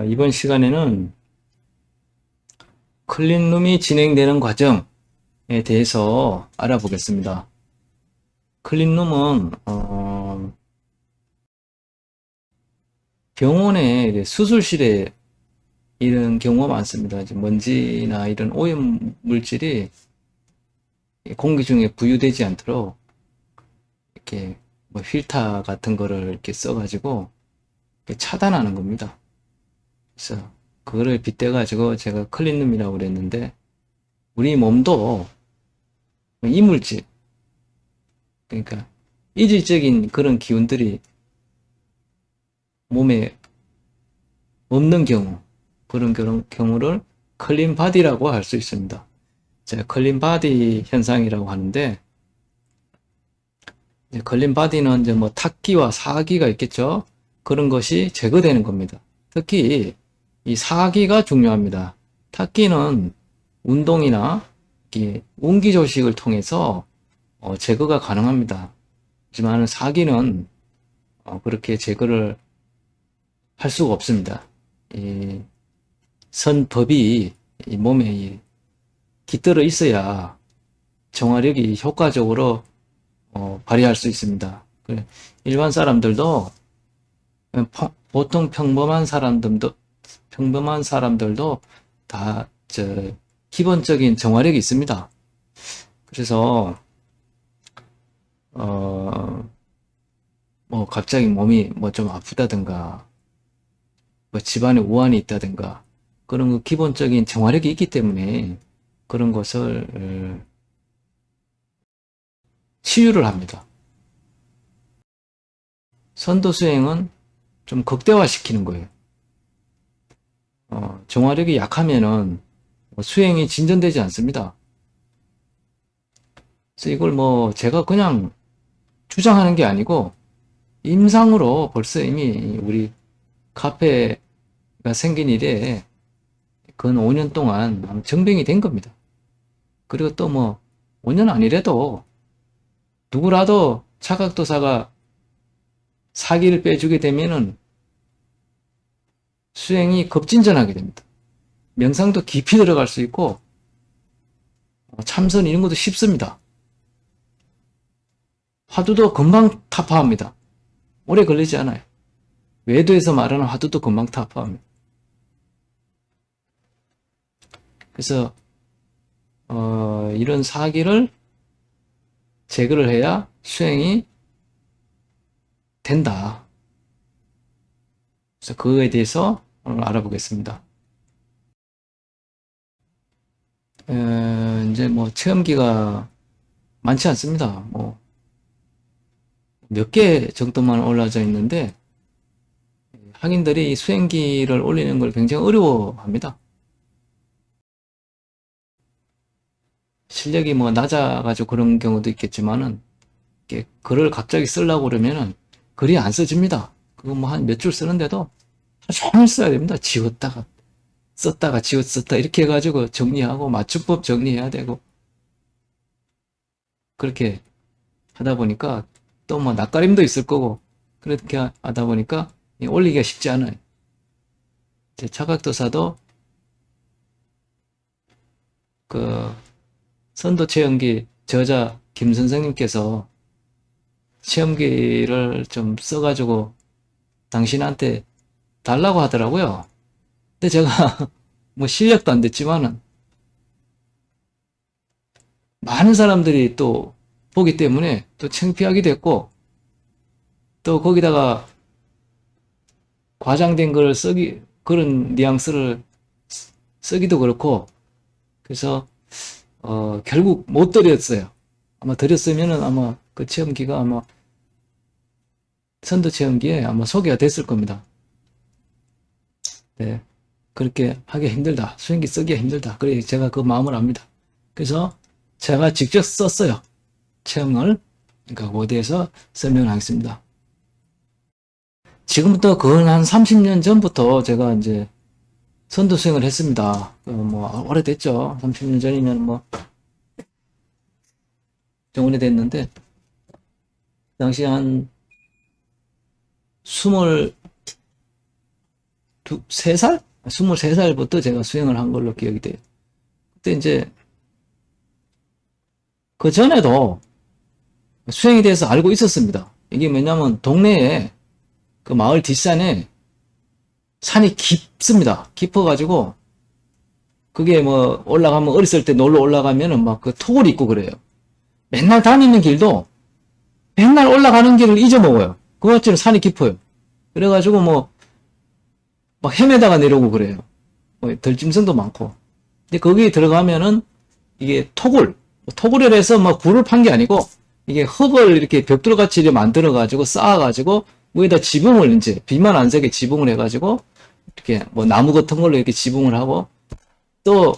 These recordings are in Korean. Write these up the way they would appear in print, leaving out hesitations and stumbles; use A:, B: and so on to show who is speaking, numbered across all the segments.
A: 이번 시간에는 클린룸이 진행되는 과정에 대해서 알아보겠습니다. 클린룸은 병원의 이제 수술실에 이런 경우가 많습니다. 이제 먼지나 이런 오염 물질이 공기 중에 부유되지 않도록 이렇게 뭐 필터 같은 거를 이렇게 써가지고 이렇게 차단하는 겁니다. 그래서 그거를 빗대가지고 제가 클린룸이라고 그랬는데, 우리 몸도 이물질, 그러니까 이질적인 그런 기운들이 몸에 없는 경우, 그런 경우를 클린 바디라고 할 수 있습니다. 제가 클린 바디 현상이라고 하는데, 클린 바디는 이제 뭐 탁기와 사기가 있겠죠. 그런 것이 제거되는 겁니다. 특히 이 사기가 중요합니다. 탁기는 운동이나 운기 조식을 통해서 제거가 가능합니다. 하지만 사기는 그렇게 제거를 할 수가 없습니다. 이 선법이 이 몸에 깃들어 있어야 정화력이 효과적으로 발휘할 수 있습니다. 일반 사람들도, 보통 평범한 사람들도 다 기본적인 정화력이 있습니다. 그래서 뭐 갑자기 몸이 뭐 좀 아프다든가, 뭐 집안에 우환이 있다든가, 그런 그 기본적인 정화력이 있기 때문에 그런 것을 치유를 합니다. 선도 수행은 좀 극대화시키는 거예요. 정화력이 약하면은 수행이 진전되지 않습니다. 그래서 이걸 뭐 제가 그냥 주장하는 게 아니고, 임상으로 벌써 이미 우리 카페가 생긴 이래 근 5년 동안 증빙이 된 겁니다. 그리고 또 뭐 5년 아니래도 누구라도 차각도사가 사기를 빼주게 되면은 수행이 급진전하게 됩니다. 명상도 깊이 들어갈 수 있고 참선 이런 것도 쉽습니다. 화두도 금방 타파합니다. 오래 걸리지 않아요. 외도에서 말하는 화두도 금방 타파합니다. 그래서 이런 사기를 제거를 해야 수행이 된다. 그래서 그거에 대해서 오늘 알아보겠습니다. 이제 뭐 체험기가 많지 않습니다. 뭐 몇 개 정도만 올라져 있는데, 학인들이 수행기를 올리는 걸 굉장히 어려워합니다. 실력이 뭐 낮아가지고 그런 경우도 있겠지만은, 글을 갑자기 쓰려고 그러면은 글이 안 써집니다. 그거 뭐 한 몇 줄 쓰는데도 하루 종일 써야 됩니다. 지웠다가 썼다가 지웠었다 이렇게 해가지고 정리하고 맞춤법 정리해야 되고, 그렇게 하다 보니까 또 뭐 낯가림도 있을 거고, 그렇게 하다 보니까 올리기가 쉽지 않아요. 제 차각도사도 그 선도 체험기 저자 김 선생님께서 체험기를 좀 써가지고 당신한테 달라고 하더라고요. 근데 제가 뭐 실력도 안 됐지만은 많은 사람들이 또 보기 때문에 또 창피하기도 했고, 또 거기다가 과장된 걸 쓰기, 그런 뉘앙스를 쓰기도 그렇고, 그래서 결국 못 드렸어요. 아마 드렸으면은 아마 그 체험기가 아마 선도 체험기에 아마 소개가 됐을 겁니다. 네. 그렇게 하기 힘들다. 수행기 쓰기가 힘들다. 그래 제가 그 마음을 압니다. 그래서 제가 직접 썼어요. 체험을. 그러니까 그거에 대해서 설명을 하겠습니다. 지금부터 거의 한 30년 전부터 제가 이제 선도 수행을 했습니다. 뭐 오래됐죠. 30년 전이면 뭐 좀 오래됐는데, 당시 한 22 3살? 23살부터 제가 수행을 한 걸로 기억이 돼요. 그때 이제 그 전에도 수행에 대해서 알고 있었습니다. 이게 뭐냐면 동네에 그 마을 뒷산에 산이 깊습니다. 깊어가지고 그게 뭐 올라가면 어렸을 때 놀러 올라가면은 막 그 토굴이 있고 그래요. 맨날 다니는 길도 맨날 올라가는 길을 잊어먹어요. 그것처럼 산이 깊어요. 그래가지고 뭐 막 헤매다가 내려오고 그래요. 뭐 들짐승도 많고. 근데 거기 들어가면은 이게 토굴을 해서 막 굴을 판 게 아니고 이게 흙을 이렇게 벽돌같이 만들어가지고 쌓아가지고 위에다 지붕을 이제 비만 안 새게 지붕을 해가지고 이렇게 뭐 나무 같은 걸로 이렇게 지붕을 하고 또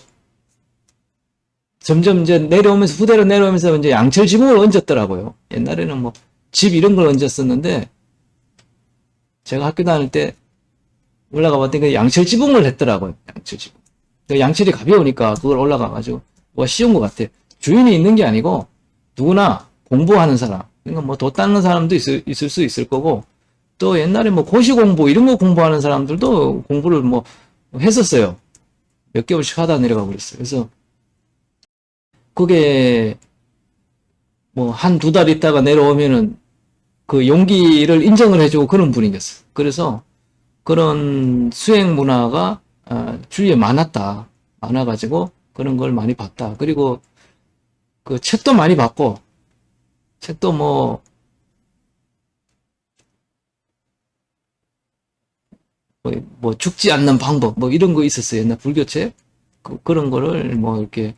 A: 점점 이제 내려오면서 후대로 내려오면서 이제 양철 지붕을 얹었더라고요. 옛날에는 뭐 집 이런 걸 얹었었는데 제가 학교 다닐 때 올라가 봤더니 그 양철 지붕을 했더라고요. 양철 지붕. 그 양철이 가벼우니까 그걸 올라가가지고 뭐가 쉬운 것 같아요. 주인이 있는 게 아니고 누구나 공부하는 사람, 그러니까 뭐 도 닦는 사람도 있을 수 있을 거고 또 옛날에 뭐 고시 공부 이런 거 공부하는 사람들도 공부를 뭐 했었어요. 몇 개월씩 하다 내려가고 그랬어요. 그래서 그게 뭐 한두 달 있다가 내려오면은 그 용기를 인정을 해주고 그런 분위기였어요. 그래서 그런 수행 문화가 주위에 많아가지고 그런 걸 많이 봤다. 그리고 그 책도 많이 봤고 책도 뭐 죽지 않는 방법 뭐 이런 거 있었어요. 옛날 불교책 그런 거를 뭐 이렇게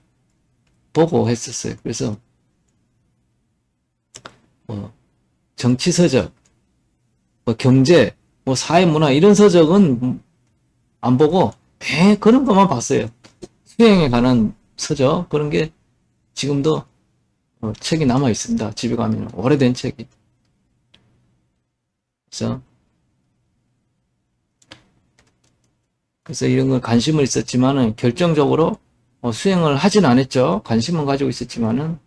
A: 보고 했었어요. 그래서 뭐 정치 서적, 뭐 경제, 뭐 사회 문화 이런 서적은 안 보고 그런 것만 봤어요. 수행에 관한 서적 그런 게 지금도 책이 남아 있습니다. 집에 가면 오래된 책이. 그래서 이런 걸 관심을 있었지만은 결정적으로 수행을 하진 않았죠. 관심은 가지고 있었지만은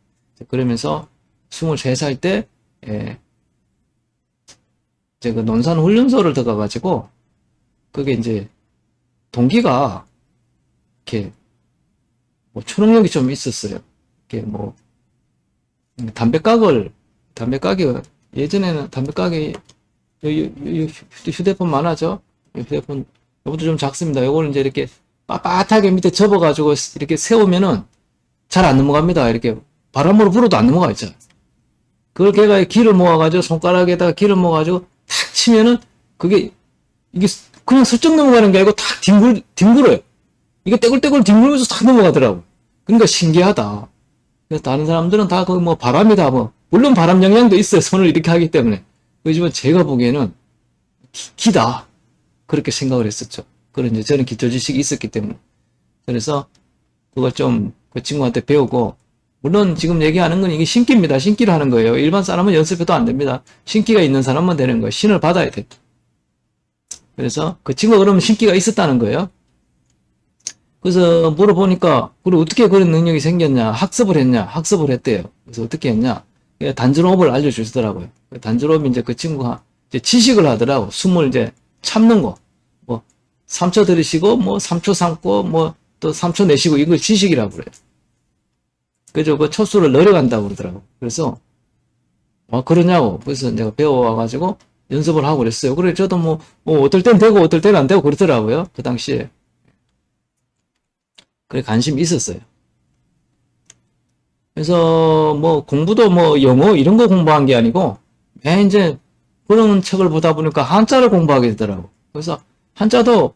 A: 그러면서 23살 때 이제 그 논산 훈련소를 들어가가지고 그게 이제 동기가 이렇게 뭐 초능력이 좀 있었어요. 이렇게 뭐 담배가게 예전에는 담배가게 휴대폰 많아져. 휴대폰 이것도 좀 작습니다. 요거는 이제 이렇게 빳빳하게 밑에 접어가지고 이렇게 세우면은 잘 안 넘어갑니다. 이렇게 바람으로 불어도 안 넘어가 있잖아. 그걸 걔가 기를 모아가지고 손가락에다가 기를 모아가지고 탁 치면은 이게 그냥 슬쩍 넘어가는 게 아니고 탁 뒹굴어요. 이게 떼굴떼굴 뒹굴면서 탁 넘어가더라고. 그러니까 신기하다. 그래서 다른 사람들은 다 거기 뭐 바람이다 뭐 물론 바람 영향도 있어요. 손을 이렇게 하기 때문에. 그렇지만 제가 보기에는 기다. 그렇게 생각을 했었죠. 그런 이제 저는 기초 지식이 있었기 때문에. 그래서 그걸 좀 그 친구한테 배우고 물론 지금 얘기하는 건 이게 신기입니다. 신기를 하는 거예요. 일반 사람은 연습해도 안 됩니다. 신기가 있는 사람만 되는 거예요. 신을 받아야 돼. 그래서 그 친구가 그러면 신기가 있었다는 거예요. 그래서 물어보니까 그래 어떻게 그런 능력이 생겼냐 학습을 했냐 학습을 했대요. 그래서 어떻게 했냐 단전호흡을 알려주시더라고요. 단전호흡이 이제 그 친구가 이제 지식을 하더라고. 숨을 이제 참는 거 뭐 3초 들이쉬고 뭐 3초 삼고 뭐 또 3초 내쉬고 이걸 지식이라고 그래요. 그죠? 그 초수를 늘려간다고 그러더라고. 그래서 그러냐고. 그래서 내가 배워와가지고 연습을 하고 그랬어요. 그래 저도 뭐 어떨 땐 되고 어떨 때는 안 되고 그러더라고요. 그 당시에. 그래 관심이 있었어요. 그래서 뭐 공부도 뭐 영어 이런 거 공부한 게 아니고 이제 그런 책을 보다 보니까 한자를 공부하게 되더라고. 그래서 한자도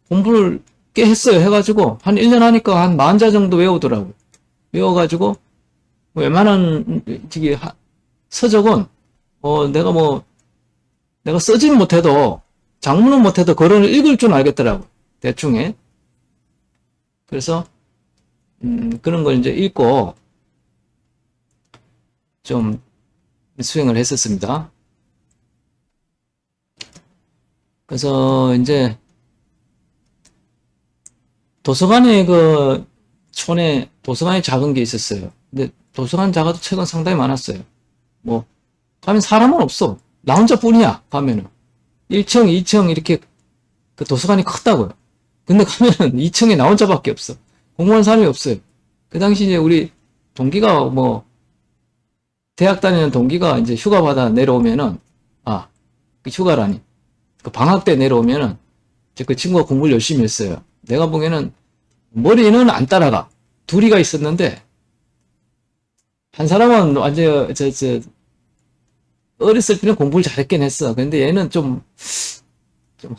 A: 공부를 꽤 했어요. 해가지고 한 1년 하니까 한 10,000자 정도 외우더라고. 외워가지고 웬만한 서적은 내가 쓰진 못해도 장문은 못해도 글을 읽을 줄 알겠더라고. 대충에. 그래서 그런 걸 이제 읽고 좀 수행을 했었습니다. 그래서 이제 도서관에 그 촌에 도서관이 작은 게 있었어요. 근데 도서관 작아도 책은 상당히 많았어요. 뭐 가면 사람은 없어. 나 혼자뿐이야. 가면은 1층, 2층 이렇게 그 도서관이 컸다고요. 근데 가면은 2층에 나 혼자밖에 없어. 공부하는 사람이 없어요. 그 당시 이제 우리 동기가 뭐 대학 다니는 동기가 이제 휴가 받아 내려오면은 그 휴가라니 그 방학 때 내려오면은 이제 그 친구가 공부를 열심히 했어요. 내가 보기에는 머리는 안 따라가. 둘이가 있었는데 한 사람은 완전 어렸을 때는 공부를 잘했긴 했어. 근데 얘는 좀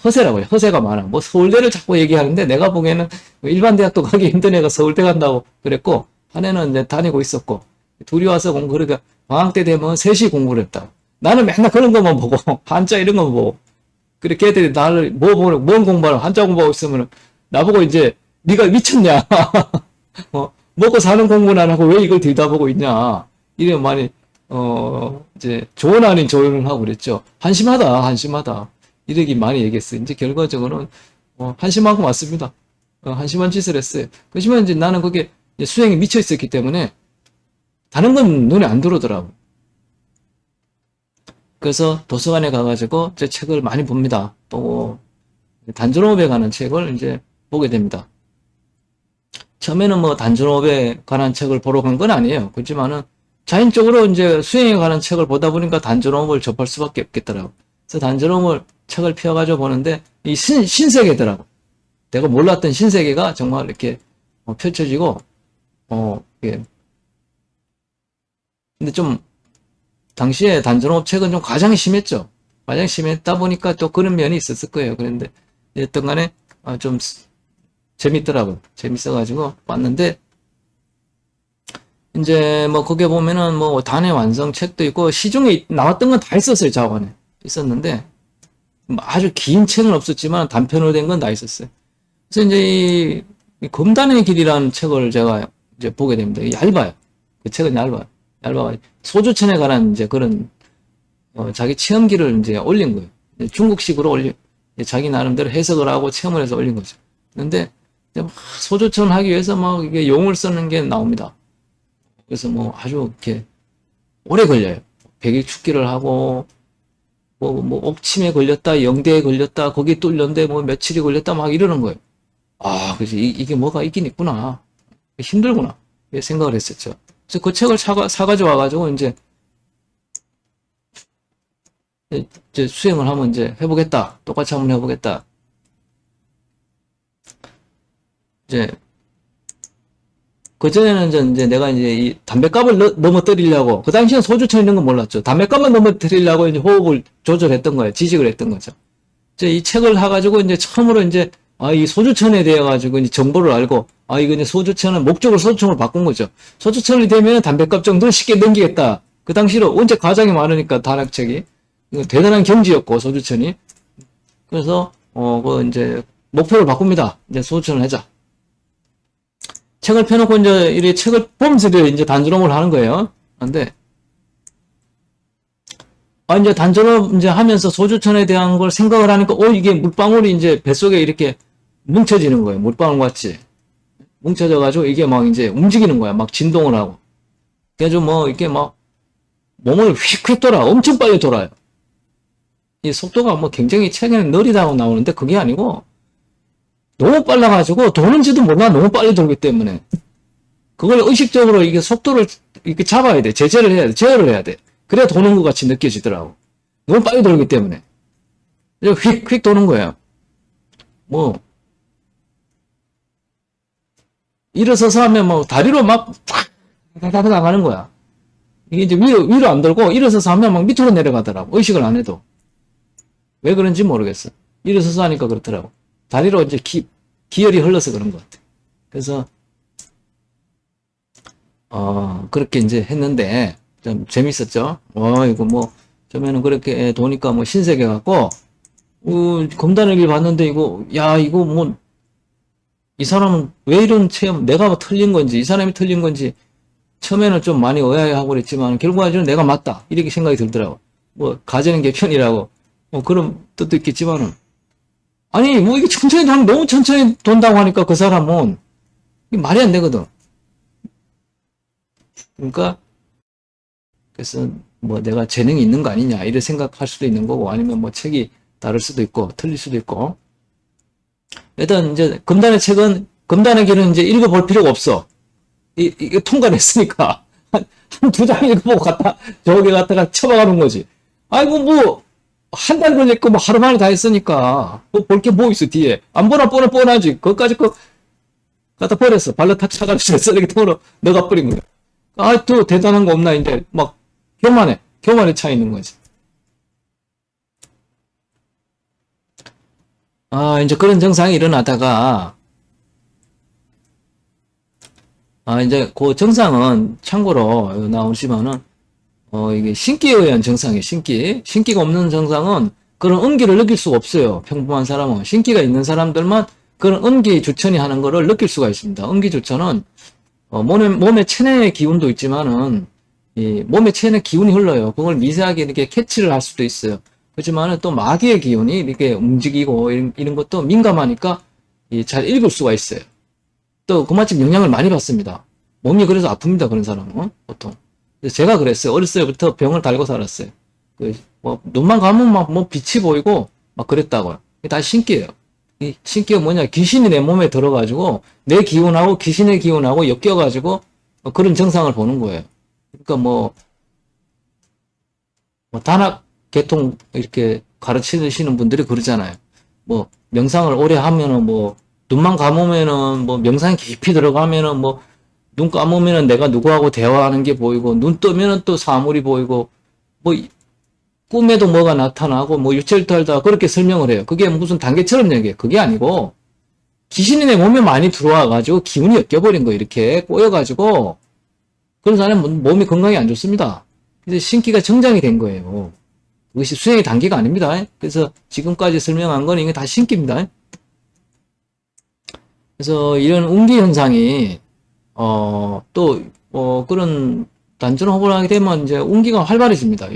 A: 허세라고요. 허세가 많아. 뭐 서울대를 자꾸 얘기하는데 내가 보기에는 일반 대학도 가기 힘든 애가 서울대 간다고 그랬고 한 애는 이제 다니고 있었고 둘이 와서 공부 그러니까 방학 때 되면 셋이 공부를 했다. 나는 맨날 그런 것만 보고 한자 이런 거 보고 그래 걔들이 나를 뭔 공부하러 한자 공부하고 있으면 나보고 이제 네가 미쳤냐 먹고 사는 공부는 안 하고 왜 이걸 들여다보고 있냐 이래 많이 이제 조언 아닌 조언을 하고 그랬죠. 한심하다 이렇게 많이 얘기했어요. 이제 결과적으로는 한심하고 맞습니다. 한심한 짓을 했어요. 그렇지만 이제 나는 그게 수행에 미쳐 있었기 때문에 다른 건 눈에 안 들어오더라고. 그래서 도서관에 가가지고 제 책을 많이 봅니다. 보고 단전호흡에 관한 책을 이제 보게 됩니다. 처음에는 뭐 단전호흡에 관한 책을 보러 간 건 아니에요. 그렇지만은 자연적으로 이제 수행에 관한 책을 보다 보니까 단전호흡을 접할 수밖에 없겠더라고. 그래서 단전호흡을 책을 펴가지고 보는데 이 신세계더라고. 내가 몰랐던 신세계가 정말 이렇게 펼쳐지고 예. 근데 좀 당시에 단전호흡 책은 좀 과장이 심했죠. 과장이 심했다 보니까 또 그런 면이 있었을 거예요. 그런데 어쨌든 간에 좀 재밌더라고요. 재밌어가지고 봤는데 이제 뭐 거기에 보면은 뭐 단의 완성 책도 있고 시중에 나왔던 건 다 있었어요. 자원에 있었는데 뭐 아주 긴 책은 없었지만 단편으로 된 건 다 있었어요. 그래서 이제 이 검단의 길이라는 책을 제가 이제 보게 됩니다. 얇아요. 그 책은 얇아요. 소주천에 관한 이제 그런 자기 체험기를 이제 올린 거예요. 중국식으로 자기 나름대로 해석을 하고 체험을 해서 올린 거죠. 그런데 소주천 하기 위해서 막 이게 용을 쓰는 게 나옵니다. 그래서 뭐 아주 이렇게 오래 걸려요. 백일 축기를 하고 뭐 옥침에 걸렸다, 영대에 걸렸다, 거기 뚫렸는데 뭐 며칠이 걸렸다 막 이러는 거예요. 그래서 이게 뭐가 있긴 있구나. 힘들구나. 생각을 했었죠. 그래서 그 책을 사가지고 와가지고 이제 수행을 한번 이제 해보겠다. 똑같이 한번 해보겠다. 이제 그전에는 이제 내가 이제 이 담뱃값을 넘어뜨리려고 그 당시엔 소주천 있는 건 몰랐죠. 담뱃값만 넘어뜨리려고 이제 호흡을 조절했던 거예요. 지식을 했던 거죠. 이제 이 책을 사가지고 이제 처음으로 이제 이 소주천에 대해 가지고 이제 정보를 알고 이거 이제 소주천은 목적을 소주천으로 바꾼 거죠. 소주천이 되면 담뱃값 정도는 쉽게 넘기겠다. 그 당시로 언제 과정이 많으니까 단학책이 대단한 경지였고 소주천이 그래서 그 이제 목표를 바꿉니다. 이제 소주천을 하자. 책을 펴놓고 이제 이 책을 보면서 이제 단전호흡을 하는 거예요. 근데 이제 단전호흡 이제 하면서 소주천에 대한 걸 생각을 하니까 이게 물방울이 이제 뱃속에 이렇게 뭉쳐지는 거예요. 물방울 같이 뭉쳐져가지고 이게 막 이제 움직이는 거야. 막 진동을 하고. 그래가지고 뭐 이렇게 막 몸을 휙휙 돌아. 엄청 빨리 돌아요. 이 속도가 뭐 굉장히 책에는 느리다고 나오는데 그게 아니고 너무 빨라가지고 도는지도 몰라. 너무 빨리 돌기 때문에. 그걸 의식적으로 이게 속도를 이렇게 잡아야 돼. 제재를 해야 돼. 제어를 해야 돼. 그래야 도는 것 같이 느껴지더라고. 너무 빨리 돌기 때문에. 휙휙 도는 거예요. 뭐 일어서서 하면 뭐 다리로 막 다다다다 나가는 거야. 이게 이제 위로 안 돌고 일어서서 하면 막 밑으로 내려가더라고. 의식을 안 해도. 왜 그런지 모르겠어. 일어서서 하니까 그렇더라고. 다리로 이제 기혈이 흘러서 그런 것 같아. 그래서 그렇게 이제 했는데 좀 재밌었죠. 이거 뭐 처음에는 그렇게 도니까 뭐 신세계 같고 검단의 길 봤는데 이거 뭐 이 사람은 왜 이런 체험 내가 뭐 틀린 건지 이 사람이 틀린 건지 처음에는 좀 많이 의아해하고 그랬지만 결과적으로 내가 맞다 이렇게 생각이 들더라고. 뭐 가재는 개편이라고 그런 뜻도 있겠지만은 아니 뭐 이게 천천히 너무 천천히 돈다고 하니까 그 사람은 이게 말이 안 되거든. 그러니까 그래서 뭐 내가 재능이 있는 거 아니냐 이렇게 생각할 수도 있는 거고 아니면 뭐 책이 다를 수도 있고 틀릴 수도 있고 일단 이제 금단의 길은 이제 읽어볼 필요가 없어. 이게 통과됐으니까 한 두 장 읽어보고 저기 갖다가 쳐박아놓은 거지. 아이고 뭐 한 달 걸렸고 뭐 하루 만에 다 했으니까 뭐 볼 게 뭐 있어 뒤에. 안 보나 뻔하지. 그것까지 갖다 버렸어. 발로 탁 차가지고 쓰레기통으로 넣어가 버린 거야. 아, 또 대단한 거 없나 이제 막 교만에 차 있는 거지. 아, 이제 그런 증상이 일어나다가 이제 그 증상은 참고로 나오시면은 이게 신기에 의한 증상이에요. 신기가 없는 증상은 그런 음기를 느낄 수가 없어요. 평범한 사람은. 신기가 있는 사람들만 그런 음기 주천이 하는 거를 느낄 수가 있습니다. 음기 주천은 몸에 체내의 기운도 있지만은 이 몸에 체내 기운이 흘러요. 그걸 미세하게 이렇게 캐치를 할 수도 있어요. 그렇지만은 또 마귀의 기운이 이렇게 움직이고 이런 것도 민감하니까 잘 읽을 수가 있어요. 또 그만큼 영향을 많이 받습니다. 몸이 그래서 아픕니다. 그런 사람은 보통. 제가 그랬어요. 어렸을 때부터 병을 달고 살았어요. 눈만 감으면 막 뭐 빛이 보이고 막 그랬다고요. 이게 다 신기예요. 이 신기가 뭐냐? 귀신이 내 몸에 들어가지고 내 기운하고 귀신의 기운하고 엮여가지고 그런 증상을 보는 거예요. 그러니까 뭐 단학 계통 이렇게 가르치시는 분들이 그러잖아요. 뭐 명상을 오래 하면은 뭐 눈만 감으면은 뭐 명상이 깊이 들어가면은 뭐 눈 감으면은 내가 누구하고 대화하는 게 보이고 눈 뜨면은 또 사물이 보이고 뭐 꿈에도 뭐가 나타나고 뭐 유체를 털다 그렇게 설명을 해요. 그게 무슨 단계처럼 얘기해요. 그게 아니고 귀신이 내 몸에 많이 들어와 가지고 기운이 엮여버린 거 이렇게 꼬여가지고 그런 사람은 몸이 건강이 안 좋습니다. 그래서 신기가 정장이 된 거예요. 그것이 수행의 단계가 아닙니다. 그래서 지금까지 설명한 건 이게 다 신기입니다. 그래서 이런 운기 현상이 그런 단전 호흡을 하게 되면 이제 운기가 활발해집니다.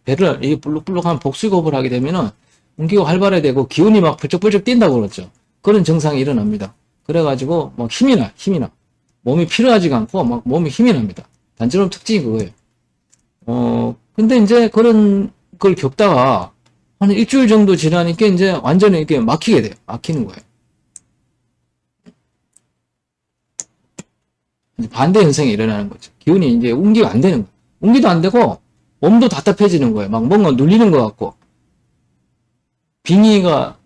A: 배를 불룩불룩한 복수호흡을 하게 되면은 운기가 활발해지고 기운이 막 펄쩍펄쩍 뛴다고 그러죠. 그런 증상이 일어납니다. 그래가지고 막 힘이 나. 몸이 필요하지가 않고 막 몸이 힘이 납니다. 단전 호흡 특징이 그거예요. 근데 이제 그런 걸 겪다가 한 일주일 정도 지나니까 이제 완전히 이렇게 막히게 돼요. 막히는 거예요. 반대 현상이 일어나는 거죠. 기운이 이제 운기가 안 되는 거예요. 운기도 안 되고 몸도 답답해지는 거예요. 막 뭔가 눌리는 것 같고 빙의가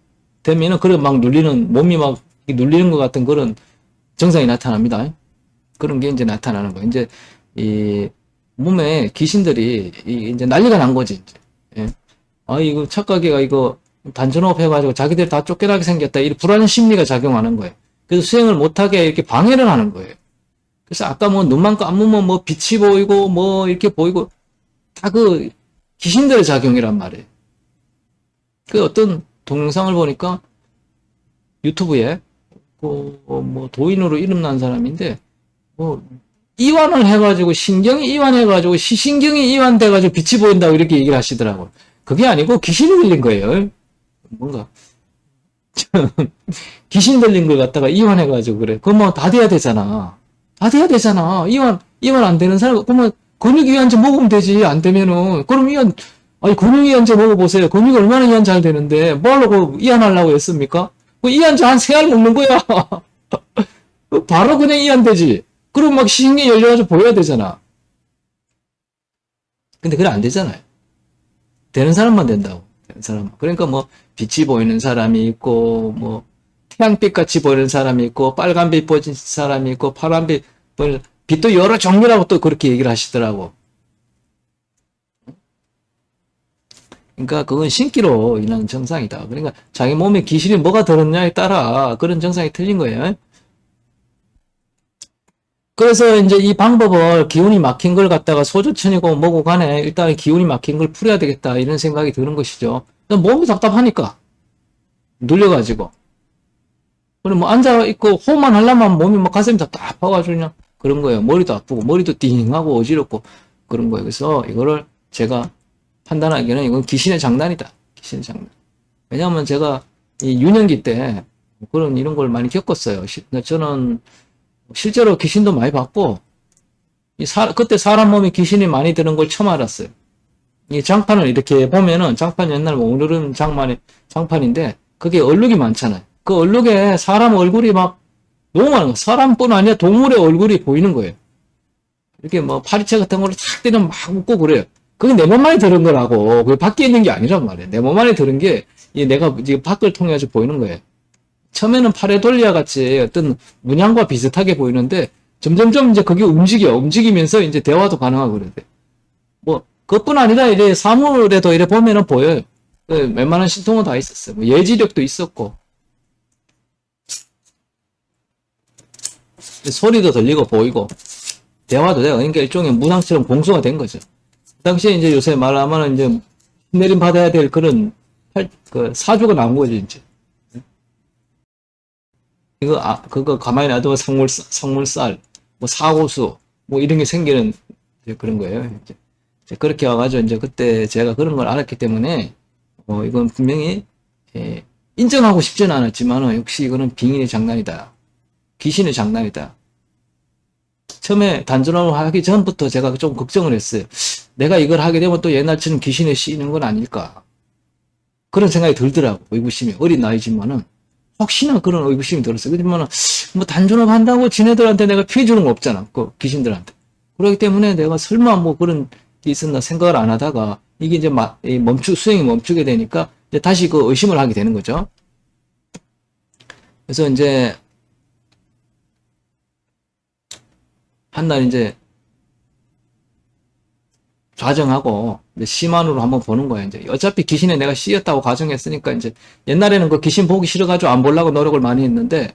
A: 되면은 그래 막 몸이 막 눌리는 것 같은 그런 증상이 나타납니다. 그런 게 이제 나타나는 거예요. 이제 이 몸에 귀신들이 이제 난리가 난 거지. 이제. 예. 이거 착각이가 이거 단전호흡 해가지고 자기들 다 쫓겨나게 생겼다. 이 불안 심리가 작용하는 거예요. 그래서 수행을 못하게 이렇게 방해를 하는 거예요. 그래서 아까 뭐 눈만 감으면 뭐 빛이 보이고 뭐 이렇게 보이고 다 그 귀신들의 작용이란 말이에요. 그 어떤 동영상을 보니까 유튜브에 뭐 도인으로 이름난 사람인데 뭐 이완을 해가지고 신경이 이완해가지고 시신경이 이완돼가지고 빛이 보인다고 이렇게 얘기를 하시더라고요. 그게 아니고 귀신이 들린 거예요. 뭔가 귀신 들린 걸 갖다가 이완해가지고 그래. 그럼 뭐 다 돼야 되잖아. 이완 안 되는 사람, 그러면 근육이완제 먹으면 되지. 안 되면은. 그럼 근육이완제 먹어보세요. 근육이 얼마나 이완 잘 되는데, 뭐 하려고 이완하려고 했습니까? 그 이완제 한 3알 먹는 거야. 바로 그냥 이완되지. 그럼 막 신경이 열려가지고 보여야 되잖아. 근데 그래 안 되잖아요. 되는 사람만 된다고. 되는 사람. 그러니까 뭐, 빛이 보이는 사람이 있고, 뭐, 태양빛 같이 보이는 사람이 있고, 빨간빛 보이는 사람이 있고, 파란빛 보이는, 빛도 여러 종류라고 또 그렇게 얘기를 하시더라고. 그러니까 그건 신기로 인한 증상이다. 그러니까 자기 몸에 귀신이 뭐가 들었냐에 따라 그런 증상이 틀린 거예요. 그래서 이제 이 방법을 기운이 막힌 걸 갖다가 소주천이고 뭐고 간에 일단 기운이 막힌 걸 풀어야 되겠다 이런 생각이 드는 것이죠. 몸이 답답하니까 눌려가지고 그럼 뭐 앉아있고 호흡만 하려면 몸이 막 가슴이 답답해가지고 그냥 그런 거예요. 머리도 아프고 머리도 띵하고 어지럽고 그런 거예요. 그래서 이거를 제가 판단하기에는 이건 귀신의 장난이다. 귀신의 장난. 왜냐하면 제가 이 유년기 때 이런 걸 많이 겪었어요. 저는 실제로 귀신도 많이 봤고 그때 사람 몸에 귀신이 많이 드는 걸 처음 알았어요. 이 장판을 이렇게 보면은 장판 옛날 오늘은 장판인데 그게 얼룩이 많잖아요. 그 얼룩에 사람 얼굴이 막 너무 많은 거. 사람뿐 아니라 동물의 얼굴이 보이는 거예요. 이렇게 뭐 파리채 같은 걸로 탁 때리면 막 웃고 그래요. 그게 내 몸 안에 들은 거라고. 그게 밖에 있는 게 아니란 말이에요. 내 몸 안에 들은 게 내가 지금 밖을 통해서 보이는 거예요. 처음에는 파레돌리아 같이 어떤 문양과 비슷하게 보이는데 점점점 이제 그게 움직이면서 이제 대화도 가능하고 그래요. 뭐 그것뿐 아니라 이제 사물에도 이래 보면은 보여요. 그 웬만한 신통은 다 있었어요. 뭐 예지력도 있었고 소리도 들리고 보이고 대화도 돼요. 그러니까 일종의 무당처럼 공수가 된 거죠. 그 당시에 이제 요새 말하면 이제 내림 받아야 될 그런 그 사주가 나온 거죠, 이제. 그거 가만히 놔두면 성물살, 뭐 사고수, 뭐 이런 게 생기는 그런 거예요. 이제 그렇게 와가지고 이제 그때 제가 그런 걸 알았기 때문에, 이건 분명히, 인정하고 싶지는 않았지만, 역시 이거는 빙인의 장난이다. 귀신의 장난이다. 처음에 단전업을 하기 전부터 제가 좀 걱정을 했어요. 내가 이걸 하게 되면 또 옛날처럼 귀신에 씌이는 건 아닐까. 그런 생각이 들더라고. 의구심이. 어린 나이지만은. 혹시나 그런 의구심이 들었어요. 그렇지만, 뭐, 단전업 한다고 지네들한테 내가 피해 주는 거 없잖아. 그 귀신들한테. 그렇기 때문에 내가 설마 뭐 그런 게 있었나 생각을 안 하다가, 이게 이제 수행이 멈추게 되니까, 이제 다시 그 의심을 하게 되는 거죠. 그래서 이제, 한날 이제, 가정하고 심한으로 한번 보는 거야. 이제 어차피 귀신에 내가 씌였다고 가정했으니까 이제 옛날에는 그 귀신 보기 싫어가지고 안 보려고 노력을 많이 했는데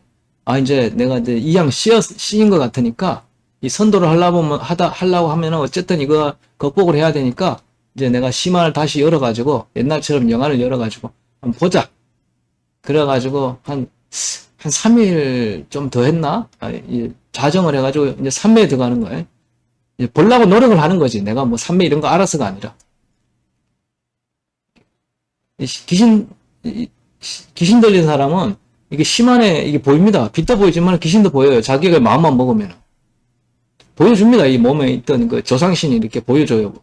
A: 이제 내가 이제 이왕 씌인 것 같으니까 이 선도를 하려고 하면은 어쨌든 이거 극복을 해야 되니까 이제 내가 심한을 다시 열어가지고 옛날처럼 영화를 열어가지고 한번 보자. 그래가지고 한 3일 좀 더 했나? 자정을 해가지고 이제 3매에 들어가는 거예요. 보려고 노력을 하는 거지. 내가 뭐 삼매 이런 거 알아서가 아니라. 귀신 들린 사람은 이게 심한에 이게 보입니다. 빛도 보이지만 귀신도 보여요. 자기가 마음만 먹으면. 보여줍니다. 이 몸에 있던 그 조상신이 이렇게 보여줘요.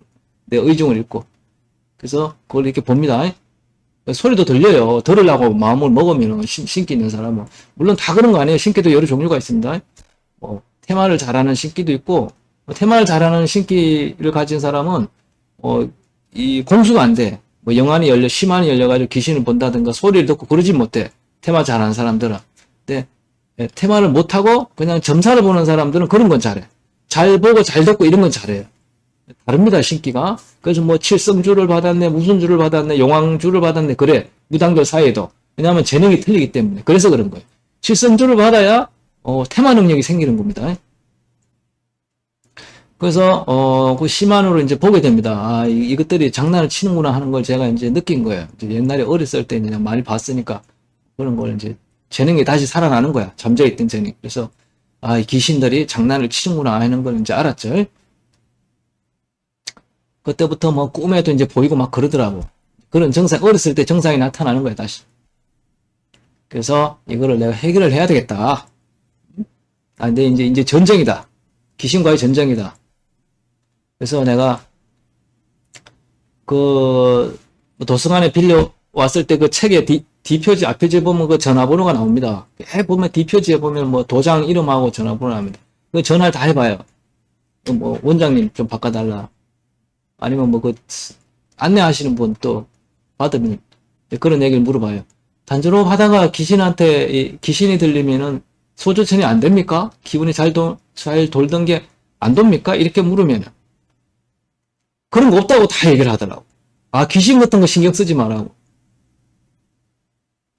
A: 내 의중을 읽고. 그래서 그걸 이렇게 봅니다. 소리도 들려요. 들으려고 마음을 먹으면 신기 있는 사람은. 물론 다 그런 거 아니에요. 신기도 여러 종류가 있습니다. 테마를 잘하는 신기도 있고, 테마를 잘하는 신기를 가진 사람은 이 공수가 안 돼. 뭐 영안이 심한이 열려가지고 귀신을 본다든가 소리를 듣고 그러지 못해. 테마 잘하는 사람들은. 근데 테마를 못하고 그냥 점사를 보는 사람들은 그런 건 잘해. 잘 보고 잘 듣고 이런 건 잘해요. 다릅니다, 신기가. 그래서 뭐 칠성주를 받았네, 무슨 주를 받았네, 용왕주를 받았네. 그래, 무당들 사이에도. 왜냐하면 재능이 틀리기 때문에. 그래서 그런 거예요. 칠성주를 받아야 테마 능력이 생기는 겁니다. 그래서 그 심한으로 이제 보게 됩니다. 이것들이 장난을 치는구나 하는 걸 제가 이제 느낀 거예요. 이제 옛날에 어렸을 때 그냥 많이 봤으니까 그런 걸 이제 재능이 다시 살아나는 거야. 잠재있던 재능. 그래서 이 귀신들이 장난을 치는구나 하는 걸 이제 알았죠. 그때부터 뭐 꿈에도 이제 보이고 막 그러더라고. 그런 어렸을 때 정상이 나타나는 거야, 다시. 그래서 이거를 내가 해결을 해야 되겠다. 근데 이제 전쟁이다. 귀신과의 전쟁이다. 그래서 내가 그 도서관에 빌려 왔을 때 그 책에 D표지, 앞표지에 보면 그 전화번호가 나옵니다. 보면 D표지에 보면 뭐 도장 이름하고 전화번호 나옵니다. 그 전화를 다 해봐요. 뭐 원장님 좀 바꿔달라. 아니면 뭐 그 안내하시는 분 또 받으면 그런 얘기를 물어봐요. 단전호흡 하다가 귀신이 들리면은 소조천이 안 됩니까? 기분이 잘 돌던 게 안 돕니까? 이렇게 물으면 그런 거 없다고 다 얘기를 하더라고. 귀신 같은 거 신경 쓰지 말라고.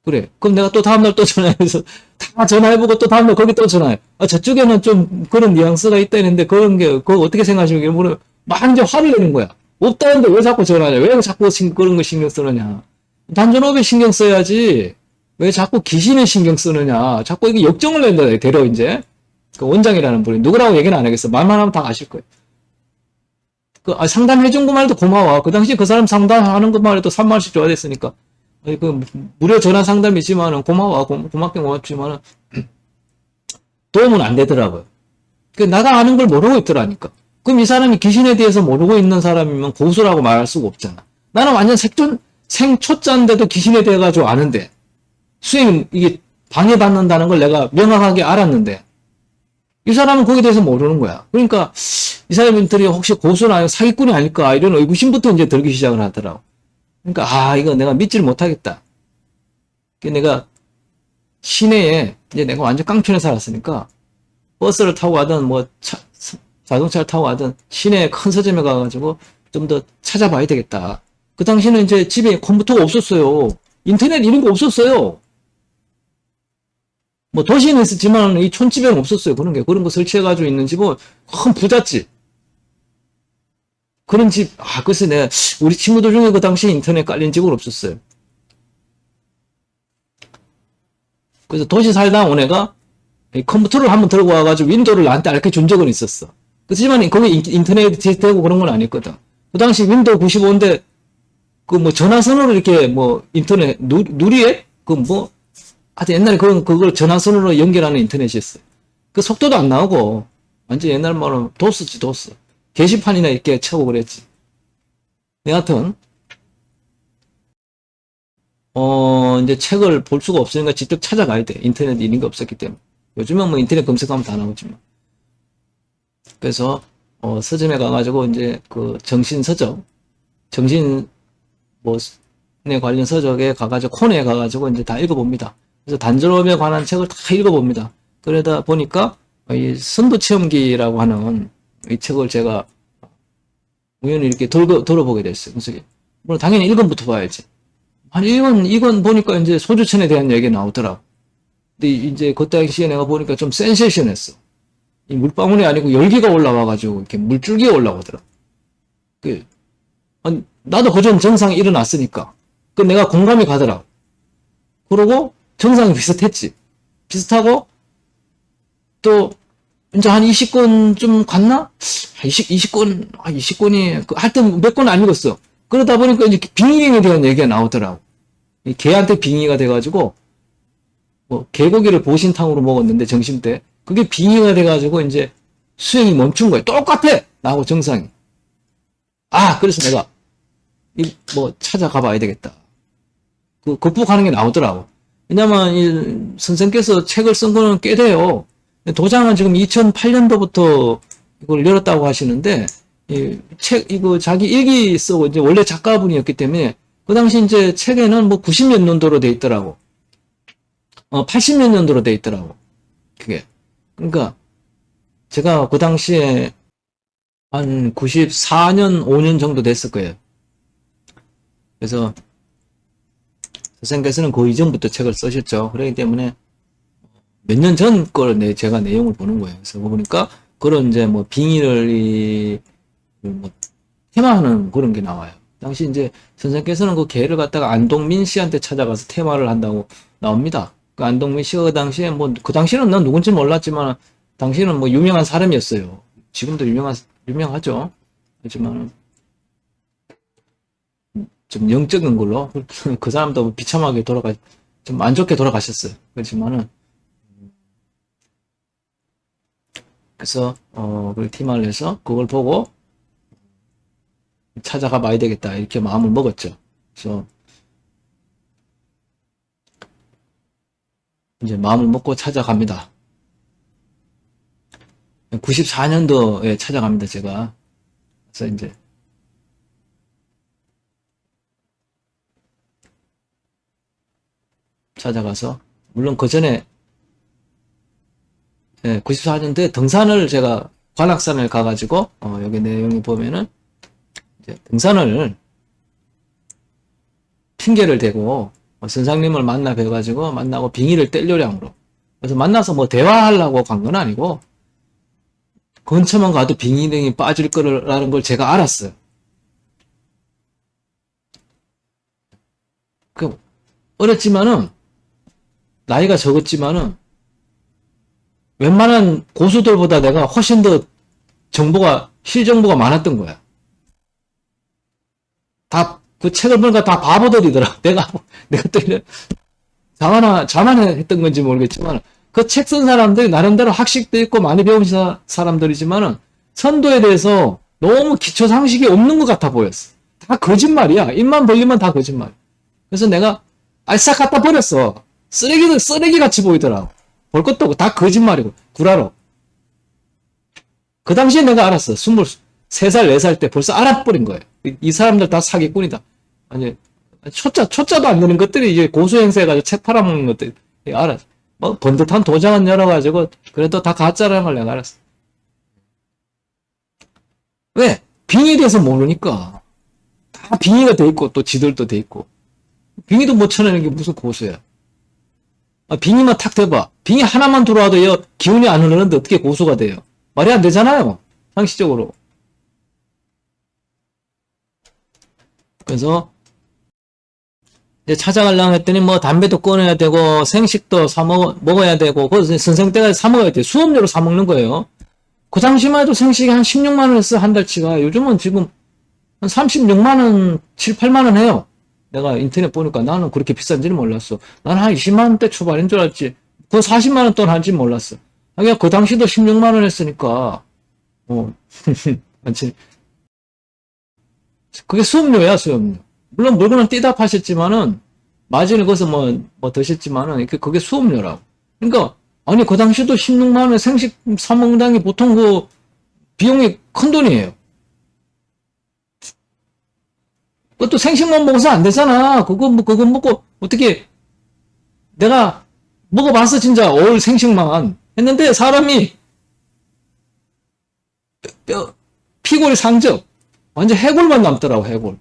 A: 그래. 그럼 내가 또 다음날 또 전화해서 다 전화해보고 또 다음날 거기 또 전화해. 저쪽에는 좀 그런 뉘앙스가 있다는데 그거 어떻게 생각하시는 물으면 막 이제 화를 내는 거야. 없다는데 왜 자꾸 전화하냐? 왜 자꾸 그런 거 신경 쓰느냐? 단전호흡에 신경 써야지. 왜 자꾸 귀신에 신경 쓰느냐? 자꾸 이게 역정을 낸다. 대려 이제. 그 원장이라는 분이 누구라고 얘기는 안 하겠어. 말만 하면 다 아실 거예요. 상담해준 거 말도 고마워. 그 당시 그 사람 상담하는 것만 해도 3만원씩 줘야 됐으니까. 무료 전화 상담이지만은 고마워. 고맙긴 고맙지만은 도움은 안 되더라고요. 나가 아는 걸 모르고 있더라니까. 그럼 이 사람이 귀신에 대해서 모르고 있는 사람이면 고수라고 말할 수가 없잖아. 나는 완전 생초자인데도 귀신에 대해 가지고 아는데. 이게 방해받는다는 걸 내가 명확하게 알았는데 이 사람은 거기에 대해서 모르는 거야. 그러니까 이 사람들이 혹시 고수나 사기꾼이 아닐까 이런 의구심부터 이제 들기 시작을 하더라고. 그러니까 이거 내가 믿지를 못하겠다. 내가 시내에 이제 내가 완전 깡촌에 살았으니까 버스를 타고 가든 뭐 자동차를 타고 가든 시내 큰 서점에 가가지고 좀 더 찾아봐야 되겠다. 그 당시에는 이제 집에 컴퓨터가 없었어요. 인터넷 이런 거 없었어요. 뭐 도시에는 있었지만 이 촌집에는 없었어요. 그런 거 설치해가지고 있는 집은 큰 부잣집. 그런 집, 글쎄 내가 우리 친구들 중에 그 당시에 인터넷 깔린 집은 없었어요. 그래서 도시 살다 온 애가 컴퓨터를 한번 들고 와가지고 윈도우를 나한테 알게 준 적은 있었어. 그렇지만 거기 인터넷이 되고 그런 건 아니었거든. 그 당시 윈도우 95인데 그 뭐 전화선으로 이렇게 뭐 인터넷 누리앱? 하여튼 옛날에 그걸 전화선으로 연결하는 인터넷이었어요. 그 속도도 안 나오고 완전 옛날 말로 도스지 도스. 게시판이나 이렇게 쳐고 그랬지. 여하튼 이제 책을 볼 수가 없으니까 직접 찾아가야 돼. 인터넷 이런 게 없었기 때문에. 요즘은 뭐 인터넷 검색하면 다 나오지만. 그래서 서점에 가가지고 이제 그 정신에 관련 서적에 가가지고 코너에 가가지고 이제 다 읽어봅니다. 그래서 단전업에 관한 책을 다 읽어봅니다. 그러다 보니까 이 선두체험기라고 하는 이 책을 제가 우연히 이렇게 들어보게 됐어요. 그래서 물론 당연히 1권부터 봐야지. 한 2권 보니까 이제 소주천에 대한 얘기가 나오더라고. 근데 이제 그 당시에 내가 보니까 좀 센세이션했어. 이 물방울이 아니고 열기가 올라와가지고 이렇게 물줄기가 올라오더라. 나도 그전 증상이 일어났으니까. 내가 공감이 가더라고. 그러고 증상이 비슷했지. 비슷하고 또 이제 한 20권 좀 갔나? 20권이 하여튼 몇 권 안 읽었어. 그러다 보니까 이제 빙의에 대한 얘기가 나오더라고. 개한테 빙의가 돼가지고 뭐 개고기를 보신탕으로 먹었는데 점심때 그게 빙의가 돼가지고 이제 수행이 멈춘 거야. 똑같아! 나하고 증상이. 그래서 내가 찾아가 봐야 되겠다. 극복하는 게 나오더라고. 왜냐면 이 선생께서 책을 쓴 거는 꽤 돼요. 도장은 지금 2008년도부터 이걸 열었다고 하시는데 이거 자기 일기 쓰고 이제 원래 작가분이었기 때문에 그 당시 이제 책에는 뭐 90몇 년도로 돼 있더라고. 80몇 년도로 돼 있더라고. 그게. 그러니까 제가 그 당시에 한 94년, 5년 정도 됐을 거예요. 그래서 선생님께서는 그 이전부터 책을 쓰셨죠. 그렇기 때문에 몇 년 전 걸 제가 내용을 보는 거예요. 그래서 보니까 그런 이제 뭐 빙의를 테마하는 그런 게 나와요. 당시 이제 선생님께서는 그 개를 갖다가 안동민 씨한테 찾아가서 테마를 한다고 나옵니다. 그 안동민 씨가 그 당시에 그 당시에는 난 누군지 몰랐지만 당시에는 뭐 유명한 사람이었어요. 지금도 유명하죠. 하지만 좀 영적인 걸로 그 사람도 비참하게 좀 안 좋게 돌아가셨어요. 그렇지만은 그래서 그걸 팀을 해서 그걸 보고 찾아가 봐야 되겠다 이렇게 마음을 먹었죠. 그래서 이제 마음을 먹고 찾아갑니다. 94년도에 찾아갑니다, 제가. 그래서 이제 찾아가서 물론 그 전에 94년도에 등산을 제가 관악산을 가가지고 여기 내용이 보면은 이제 등산을 핑계를 대고 선생님을 만나 뵈가지고 만나고 빙의를 뗄 요량으로 그래서 만나서 뭐 대화하려고 간 건 아니고 근처만 가도 빙의등이 빠질 거라는 걸 제가 알았어요. 어렸지만은 나이가 적었지만은 웬만한 고수들보다 내가 훨씬 더 실정보가 많았던 거야. 그 책을 보니까 다 바보들이더라. 내가 또 이런, 자만했던 건지 모르겠지만, 그 책 쓴 사람들이 나름대로 학식도 있고 많이 배운 사람들이지만은, 선도에 대해서 너무 기초 상식이 없는 것 같아 보였어. 다 거짓말이야. 입만 벌리면 다 거짓말. 그래서 내가 싹 갖다 버렸어. 쓰레기 같이 보이더라고. 볼 것도 없고 다 거짓말이고 구라로. 그 당시에 내가 알았어. 23살, 4살 때 벌써 알아버린 거예요. 이 사람들 다 사기꾼이다. 아니, 초짜도 안 되는 것들이 이제 고수행세해가지고 책 팔아먹는 것들. 알았어. 뭐, 번듯한 도장은 열어가지고, 그래도 다 가짜라는 걸 내가 알았어. 왜? 빙의에 대해서 모르니까. 다 빙의가 돼 있고, 또 지들도 돼 있고. 빙의도 못 쳐내는 게 무슨 고수야. 빙의만 탁 대봐. 빙의 하나만 들어와도 기운이 안 흐르는데 어떻게 고수가 돼요? 말이 안 되잖아요. 상식적으로. 그래서 이제 찾아가려고 했더니 뭐 담배도 끊어야 되고 생식도 먹어야 되고 그 선생 때가 사 먹어야 돼. 수업료로 사 먹는 거예요. 그 당시만 해도 생식이 한 16만 원 했어. 한 달치가. 요즘은 지금 한 36만 원, 7, 8만 원 해요. 내가 인터넷 보니까 나는 그렇게 비싼지는 몰랐어. 나는 한 20만 원대 초반인 줄 알았지. 그 40만 원 돈 한지 몰랐어. 그냥 그 당시도 16만 원 했으니까 그게 수업료야, 수업료. 물론 물건은 떼다 파셨지만은, 마진을 거기서 뭐 드셨지만은, 그게 수업료라고. 그러니까, 아니, 그 당시도 16만원 생식 사먹당이 보통 그, 비용이 큰 돈이에요. 그것도 생식만 먹어서 안 되잖아. 그거 먹고, 어떻게, 내가 먹어봤어, 진짜. 올 생식만. 했는데, 사람이, 피골이 상적. 완전 해골만 남더라고, 해골.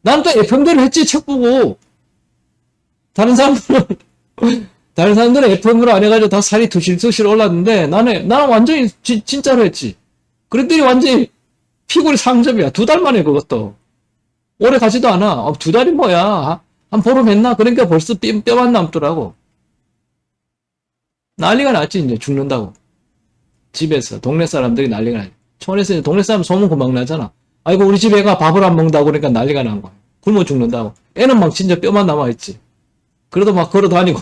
A: 난 또 F형대로 했지, 책 보고. 다른 사람들은 F형으로 안 해가지고 다 살이 두실두실 올랐는데, 나는 완전히 진짜로 했지. 그랬더니 완전히 피골이 상접이야. 2달 만에 그것도. 오래 가지도 않아. 2달이 뭐야. 한 보름 했나? 그러니까 벌써 뼈만 남더라고. 난리가 났지, 이제 죽는다고. 집에서. 동네 사람들이 난리가 나지. 촌에서 동네 사람 소문 금방 나잖아. 아이고 우리 집 애가 밥을 안 먹는다고 그러니까 난리가 난 거야. 굶어 죽는다고. 애는 막 진짜 뼈만 남아있지. 그래도 막 걸어 다니고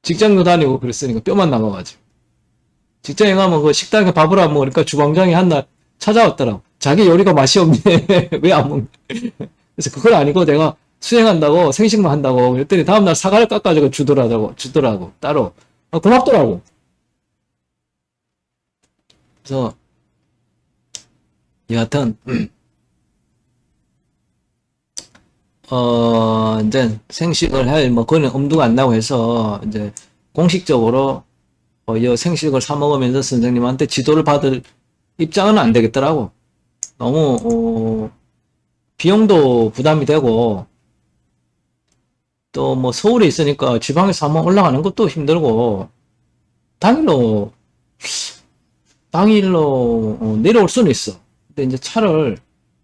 A: 직장도 다니고 그랬으니까 뼈만 남아가지고. 직장에 가면 그 식당에 밥을 안 먹으니까 주방장이 한날 찾아왔더라고. 자기 요리가 맛이 없네. 왜 안 먹냐. 그래서 그건 아니고 내가 수행한다고 생식만 한다고 그랬더니 다음날 사과를 깎아주고 주더라고 따로. 고맙더라고. 그래서 여하튼 이제 생식을 할 그거는 엄두가 안 나고 해서 이제 공식적으로 이 생식을 사 먹으면서 선생님한테 지도를 받을 입장은 안 되겠더라고. 너무 비용도 부담이 되고 또 뭐 서울에 있으니까 지방에서 한번 올라가는 것도 힘들고 당일로 내려올 수는 있어. 근데 이제 차를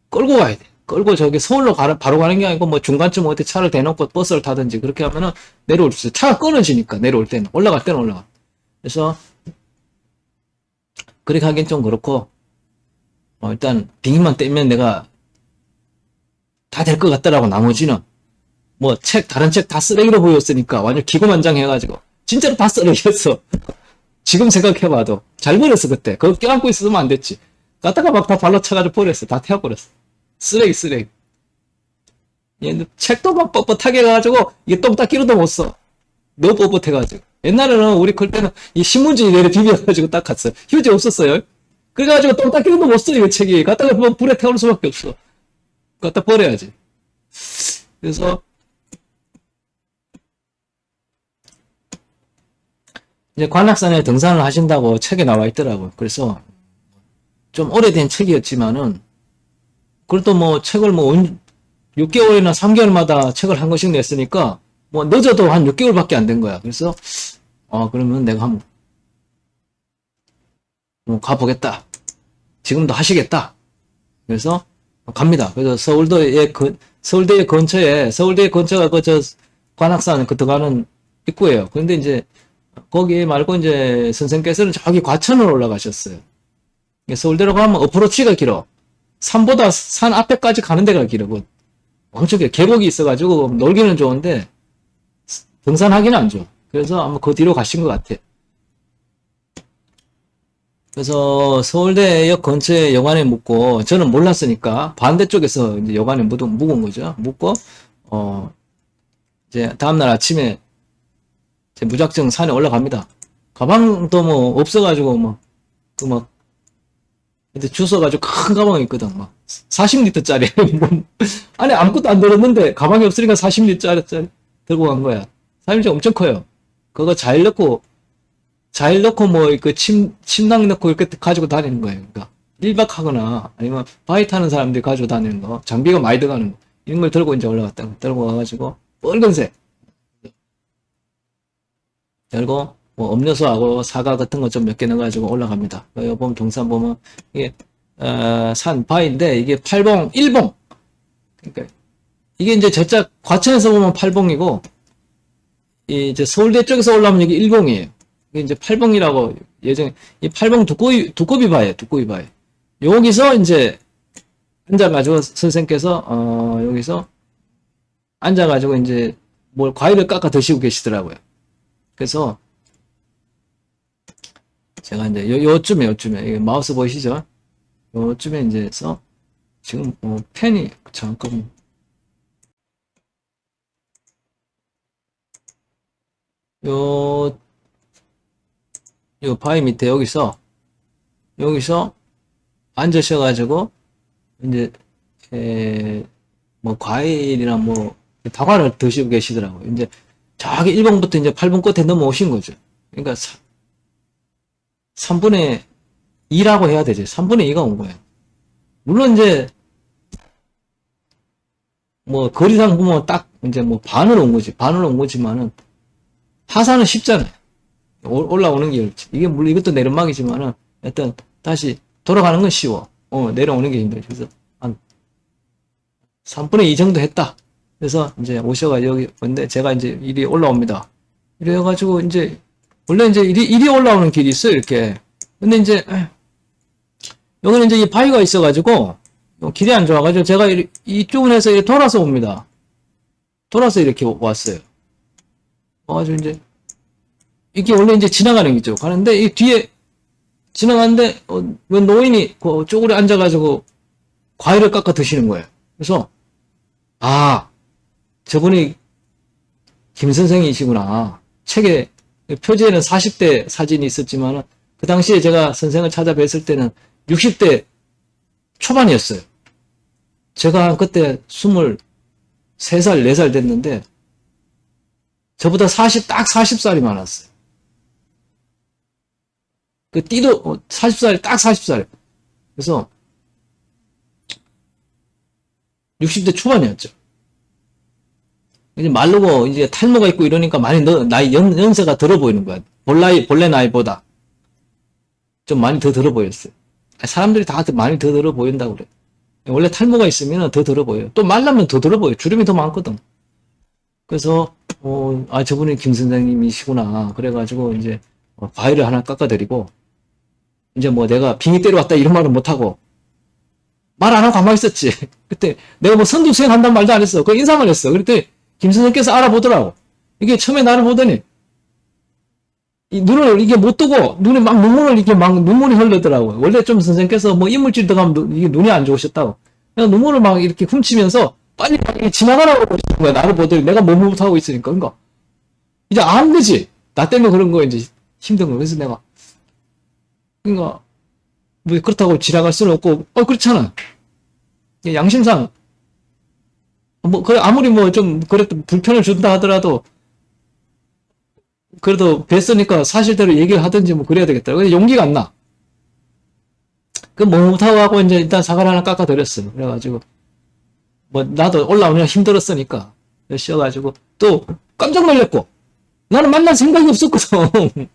A: 끌고 가야 돼. 끌고 저기 서울로 바로 가는 게 아니고 뭐 중간쯤 어디 차를 대놓고 버스를 타든지 그렇게 하면은 내려올 수 있어. 차가 끊어지니까 내려올 때는. 올라갈 때는 올라가. 그래서 그렇게 하긴 좀 그렇고 일단 빙의만 떼면 내가 다 될 것 같더라고. 나머지는 뭐 다른 책 다 쓰레기로 보였으니까 완전 기고만장해가지고 진짜로 다 쓰레기였어. 지금 생각해봐도 잘 버렸어 그때. 그거 껴안고 있으면 안 됐지. 갖다가 막 다 발로 차가지고 버렸어. 다 태워버렸어. 쓰레기. 얘 책도 막 뻣뻣하게 해가지고 이게 똥 닦기로도 못 써. 너무 뻣뻣해가지고. 옛날에는 우리 클 때는 이 신문지 내려 비벼가지고 닦았어요. 휴지 없었어요. 그래가지고 똥 닦기로도 못 써. 이거 책이. 갖다가 뭐 불에 태울 수밖에 없어. 갖다 버려야지. 그래서 이제 관악산에 등산을 하신다고 책에 나와 있더라고요. 그래서 좀 오래된 책이었지만은 그래도 뭐 책을 6개월이나 3개월마다 책을 한 권씩 냈으니까 뭐 늦어도 한 6개월밖에 안 된 거야. 그래서 그러면 내가 한번 가보겠다. 지금도 하시겠다. 그래서 갑니다. 그래서 서울대의 근처가 관악산 들어가는 입구예요. 그런데 이제 거기 말고 이제 선생께서는 저기 과천으로 올라가셨어요. 서울대로 가면 어프로치가 길어. 산보다 산 앞에까지 가는 데가 길어. 엄청 길어. 계곡이 있어가지고 놀기는 좋은데 등산하기는 안 좋아. 그래서 아마 그 뒤로 가신 것 같아. 그래서 서울대역 근처에 여관에 묵고 저는 몰랐으니까 반대쪽에서 이제 여관에 묵은 거죠. 묵고 이제 다음날 아침에 이제 무작정 산에 올라갑니다. 가방도 뭐 없어가지고 막 근데 주워가지고 큰 가방이 있거든. 막 40리터짜리. 뭐, 안에 아무것도 안 들었는데 가방이 없으니까 40리터짜리 들고 간 거야. 40리터 엄청 커요. 그거 자일 넣고 뭐 그 침낭 넣고 이렇게 가지고 다니는 거예요. 그러니까 1박 하거나 아니면 바위 타는 사람들이 가지고 다니는 거, 장비가 많이 들어가는 거, 이런 걸 들고 이제 들고 와가지고 빨간색 열고 뭐 음료수하고 사과 같은 거 좀 몇 개 넣어가지고 올라갑니다. 여기 보면 동산 보면 이게 산 바위인데 이게 8봉 1봉. 그러니까 이게 이제 저쪽 과천에서 보면 8봉이고 이제 서울대 쪽에서 올라오면 여기 1봉이에요. 이게 이제 8봉이라고 예전에 이 8봉 두꺼비 바위예요. 두꺼비 바위. 여기서 이제 앉아가지고 선생님께서 여기서 앉아가지고 이제 뭘 과일을 깎아 드시고 계시더라고요. 그래서 제가 이제 요쯤에 이게 마우스 보이시죠? 요쯤에 이제서 지금 펜이 잠깐 요 바위 밑에 여기서 앉으셔가지고 이제 뭐 과일이나 뭐 다과를 드시고 계시더라고요. 이제 저기 1번부터 이제 8번 끝에 넘어오신 거죠. 그러니까 3분의 2라고 해야 되지. 3분의 2가 온 거예요. 물론 이제 뭐 거리상 보면 딱 이제 뭐 반을 온 거지. 반을 온 거지만은 하산은 쉽잖아요. 올라오는 게 이게 물론 이것도 내리막이지만은 일단 다시 돌아가는 건 쉬워. 내려오는 게 힘들어. 그래서 한 3분의 2 정도 했다. 그래서 이제 오셔가 여기 근데 제가 이제 이리 올라옵니다. 이래가지고 이제 원래 이제 이리 올라오는 길이 있어요. 이렇게. 근데 이제 여기는 이제 이 바위가 있어가지고 길이 안 좋아가지고 제가 이쪽을 해서 이렇게 돌아서 옵니다. 돌아서 이렇게 왔어요. 와가지고 이제 이게 원래 이제 지나가는 길이죠. 가는데 이 뒤에 지나가는데 웬 노인이 그 쪼그려 앉아가지고 과일을 깎아 드시는 거예요. 그래서 저분이 김 선생이시구나. 책에 표지에는 40대 사진이 있었지만 그 당시에 제가 선생을 찾아뵀을 때는 60대 초반이었어요. 제가 그때 23살, 4살 됐는데 저보다 딱 40살이 많았어요. 그 띠도 40살, 딱 40살. 그래서 60대 초반이었죠. 이제 마르고 이제 탈모가 있고 이러니까 많이 나이 연세가 들어 보이는 거야. 본래 나이보다 좀 많이 더 들어 보였어요. 사람들이 다 많이 더 들어 보인다고 그래. 원래 탈모가 있으면 더 들어 보여요. 또 말라면 더 들어 보여요. 주름이 더 많거든. 그래서 저분이 김 선생님이시구나. 그래가지고 이제 과일을 하나 깎아드리고 이제 뭐 내가 빙의 때려왔다 이런 말은 못하고 말 안 하고 가만히 있었지. 그때 내가 뭐 선두수행 한단 말도 안 했어. 그 인상을 했어. 그랬더니 김 선생님께서 알아보더라고. 이게 처음에 나를 보더니 이 눈을 이게 못 뜨고 눈에 막 눈물이 흐르더라고요. 원래 좀 선생님께서 뭐 이물질 들어가면 이게 눈이 안 좋으셨다고. 그냥 눈물을 막 이렇게 훔치면서 빨리 지나가라고 그러시는 거야. 나를 보더니 내가 뭐 못하고 있으니까. 그러니까 이제 안 되지. 나 때문에 그런 거 이제 힘든 거. 그래서 내가 그러니까 뭐 그렇다고 지나갈 수는 없고 그렇잖아. 양심상 뭐 그래 아무리 뭐 좀 그래도 불편을 준다 하더라도 그래도 뵀으니까 사실대로 얘기를 하든지 뭐 그래야 되겠다. 근데 용기가 안 나. 그 뭐 못하고 하고 이제 일단 사과를 하나 깎아드렸어. 그래가지고 뭐 나도 올라오느라 힘들었으니까 쉬어가지고 또 깜짝 놀랐고 나는 만날 생각이 없었거든.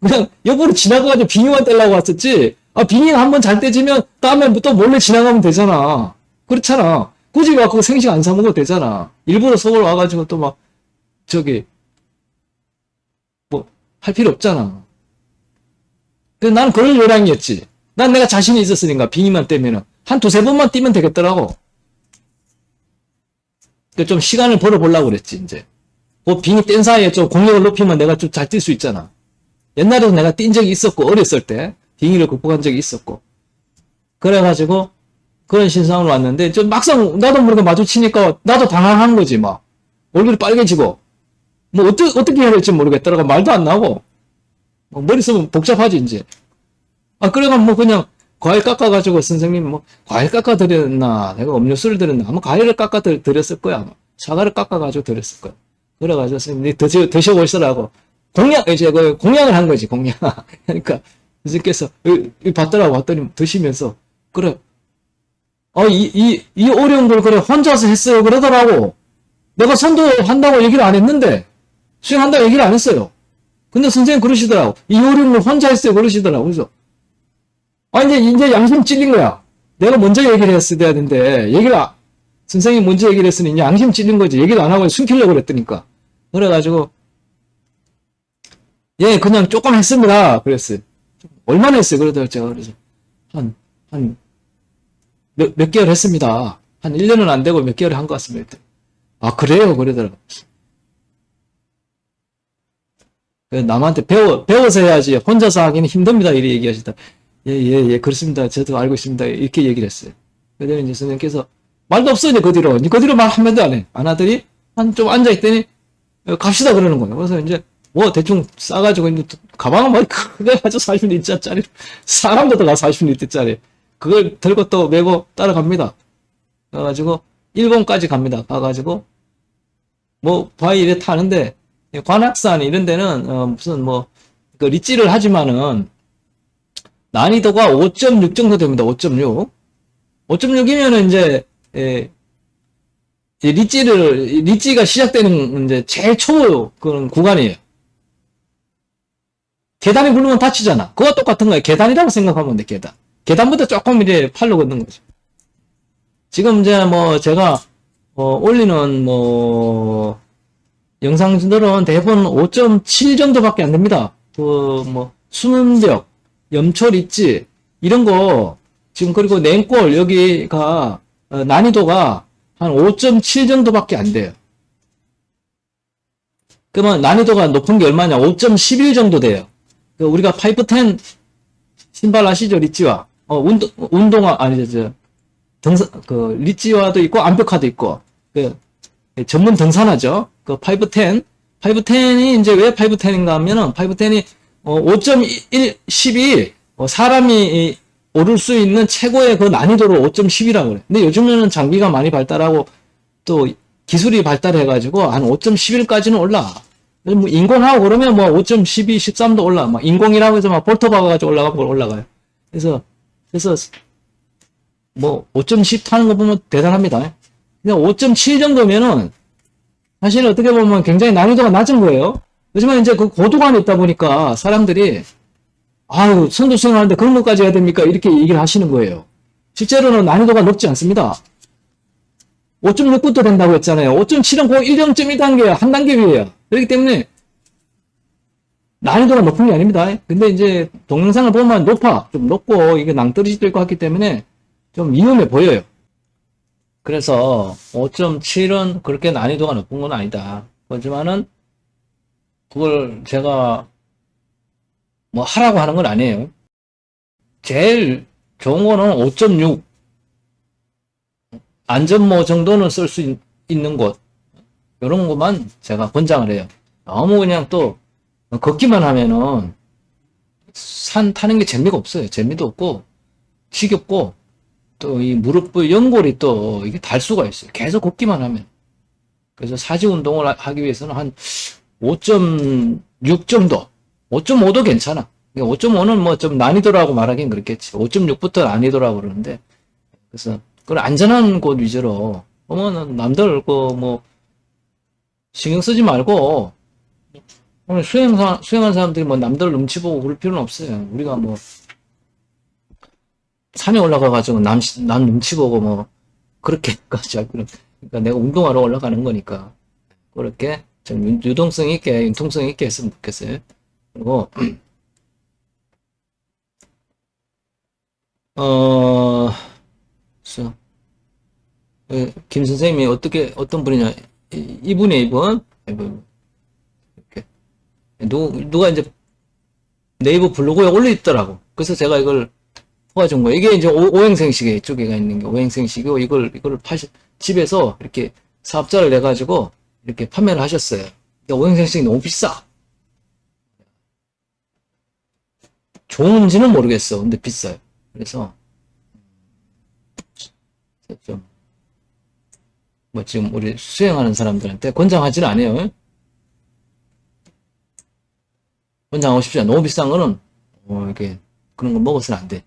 A: 그냥 옆으로 지나가가지고 빙의만 떼려고 왔었지. 빙의 한번 잘 떼지면 다음에 또 몰래 지나가면 되잖아. 그렇잖아. 굳이 막 그거 생식 안 사먹어도 되잖아. 일부러 서울 와가지고 또 막 뭐 할 필요 없잖아. 근데 나는 그럴 요량이었지. 난 내가 자신이 있었으니까 빙의만 떼면은 한 두세 번만 뛰면 되겠더라고. 좀 시간을 벌어보려고 그랬지 이제. 그 빙의 뗀 사이에 좀 공력을 높이면 내가 좀 잘 뛸 수 있잖아. 옛날에도 내가 뛴 적이 있었고 어렸을 때 빙의를 극복한 적이 있었고 그래가지고 그런 신상으로 왔는데 좀 막상 나도 모르게 마주치니까 나도 당황한 거지 막. 얼굴이 빨개지고, 뭐, 어떻게 해야 될지 모르겠더라고. 말도 안 나오고, 뭐 머릿속은 복잡하지, 이제. 아, 그래가 뭐 그냥 과일 깎아가지고 선생님 뭐, 과일 깎아드렸나, 내가 음료수를 드렸나, 아마 과일을 깎아드렸을 거야. 아마. 사과를 깎아가지고 드렸을 거야. 그래가지고 선생님, 드셔보시라고. 이제 공약을 한 거지, 공약. 그러니까, 선생님께서, 봤더라고, 봤더니 드시면서, 그래, 이 어려운 걸 그래, 혼자서 했어요. 그러더라고. 내가 선도한다고 얘기를 안 했는데, 수행한다고 얘기를 안 했어요. 근데 선생님 그러시더라고. 이 어려운 걸 혼자 했어요. 그러시더라고. 그래서, 이제 양심 찔린 거야. 내가 먼저 얘기를 했어야 되는데, 선생님이 먼저 얘기를 했으니 이제 양심 찔린 거지. 얘기도 안 하고 숨기려고 그랬더니까. 그래가지고, 예, 그냥 조금 했습니다. 그랬어요. 얼마나 했어요? 그러더라고요. 제가 그래서, 몇 개월 했습니다. 한 1년은 안 되고 몇 개월 한 것 같습니다. 아, 그래요? 그러더라고요. 남한테 배워서 해야지. 혼자서 하기는 힘듭니다. 이렇게 얘기하시다. 예, 그렇습니다. 저도 알고 있습니다. 이렇게 얘기를 했어요. 그러더니 이제 선생님께서 말도 없어, 이제 그 뒤로 말 한마디도 안 해. 안 하더니, 좀 앉아있더니, 갑시다, 그러는 거예요. 그래서 이제, 뭐, 대충 싸가지고, 이제, 가방은 뭐, 크게 가지고 40리터짜리, 사람도 가 40리터짜리. 그걸 들고 또 메고 따라갑니다. 그래가지고, 일본까지 갑니다. 가가지고, 뭐, 바위에 타는데, 관악산 이런 데는, 무슨 뭐, 그 리찌를 하지만은, 난이도가 5.6 정도 됩니다. 5.6. 5.6이면은 이제, 리찌가 시작되는 이제 제일 초 그런 구간이에요. 계단이 굴르면 다치잖아. 그거 똑같은 거예요. 계단이라고 생각하면 돼, 계단. 계단보다 조금 이제 팔로 걷는 거죠. 지금 이제 뭐 제가, 올리는 뭐, 영상들은 대부분 5.7 정도밖에 안 됩니다. 수문벽, 염초 리찌, 이런 거, 지금 그리고 냉골, 여기가, 난이도가 한 5.7 정도밖에 안 돼요. 그러면 난이도가 높은 게 얼마냐? 5.11 정도 돼요. 우리가 파이프10 신발 아시죠? 리찌와. 운동화, 아니죠, 리찌화도 있고, 암벽화도 있고, 전문 등산화죠. 파이프10이 이제 왜 파이프10인가 하면은, 파이프10이, 5.12, 사람이 오를 수 있는 최고의 그 난이도를 5.10이라고 그래. 근데 요즘에는 장비가 많이 발달하고, 또 기술이 발달해가지고, 한 5.11까지는 올라가. 뭐 인공하고 그러면 뭐 5.12, 13도 올라가. 막 인공이라고 해서 막 볼트 박아가지고 올라가요. 그래서 뭐 5.10 타는 거 보면 대단합니다. 그냥 5.7 정도면은 사실 어떻게 보면 굉장히 난이도가 낮은 거예요. 하지만 이제 그 고도관에 있다 보니까 사람들이 아유, 선도 수행하는데 그런 것까지 해야 됩니까? 이렇게 얘기를 하시는 거예요. 실제로는 난이도가 높지 않습니다. 5.6부터 된다고 했잖아요. 5.7은 그 1.1단계, 한 단계 위에요. 그렇기 때문에 난이도가 높은 게 아닙니다. 근데 이제 동영상을 보면 좀 높고 이게 낭떠러지도 있고 하기 때문에 좀 위험해 보여요. 그래서 5.7은 그렇게 난이도가 높은 건 아니다. 하지만은 그걸 제가 뭐 하라고 하는 건 아니에요. 제일 좋은 거는 5.6 안전모 정도는 쓸 수 있는 곳, 이런 것만 제가 권장을 해요. 너무 그냥 또 걷기만 하면은 산 타는 게 재미가 없어요. 재미도 없고 지겹고 또 이 무릎 부위 연골이 또 이게 달 수가 있어요. 계속 걷기만 하면. 그래서 사지 운동을 하기 위해서는 한 5.6 정도, 5.5도 괜찮아. 5.5는 뭐 좀 난이도라고 말하긴 그렇겠지. 5.6부터 난이도라고 그러는데, 그래서 그걸 안전한 곳 위주로 보면은 남들 뭐 신경 쓰지 말고 오늘 수행한 사람들이 뭐 남들 눈치 보고 그럴 필요는 없어요. 우리가 뭐 산에 올라가가지고 남 눈치 보고 뭐 그렇게까지 할 필요. 그러니까 내가 운동하러 올라가는 거니까 그렇게 좀 유동성 있게 융통성 있게 했으면 좋겠어요. 그리고 김 선생님이 어떤 분이냐, 이분 이렇게 누가 이제 네이버 블로그에 올려있더라고. 그래서 제가 이걸 뽑아준 거예요. 이게 이제 오행생식에 이쪽에가 있는 게 오행생식이고, 이걸 집에서 이렇게 사업자를 내가지고 이렇게 판매를 하셨어요. 근데 오행생식이 너무 비싸. 좋은지는 모르겠어. 근데 비싸요. 그래서 좀 뭐 지금 우리 수행하는 사람들한테 권장하지는 않아요. 권장하고 싶지 않아. 너무 비싼 거는 이렇게 그런 거 먹어서는 안 돼.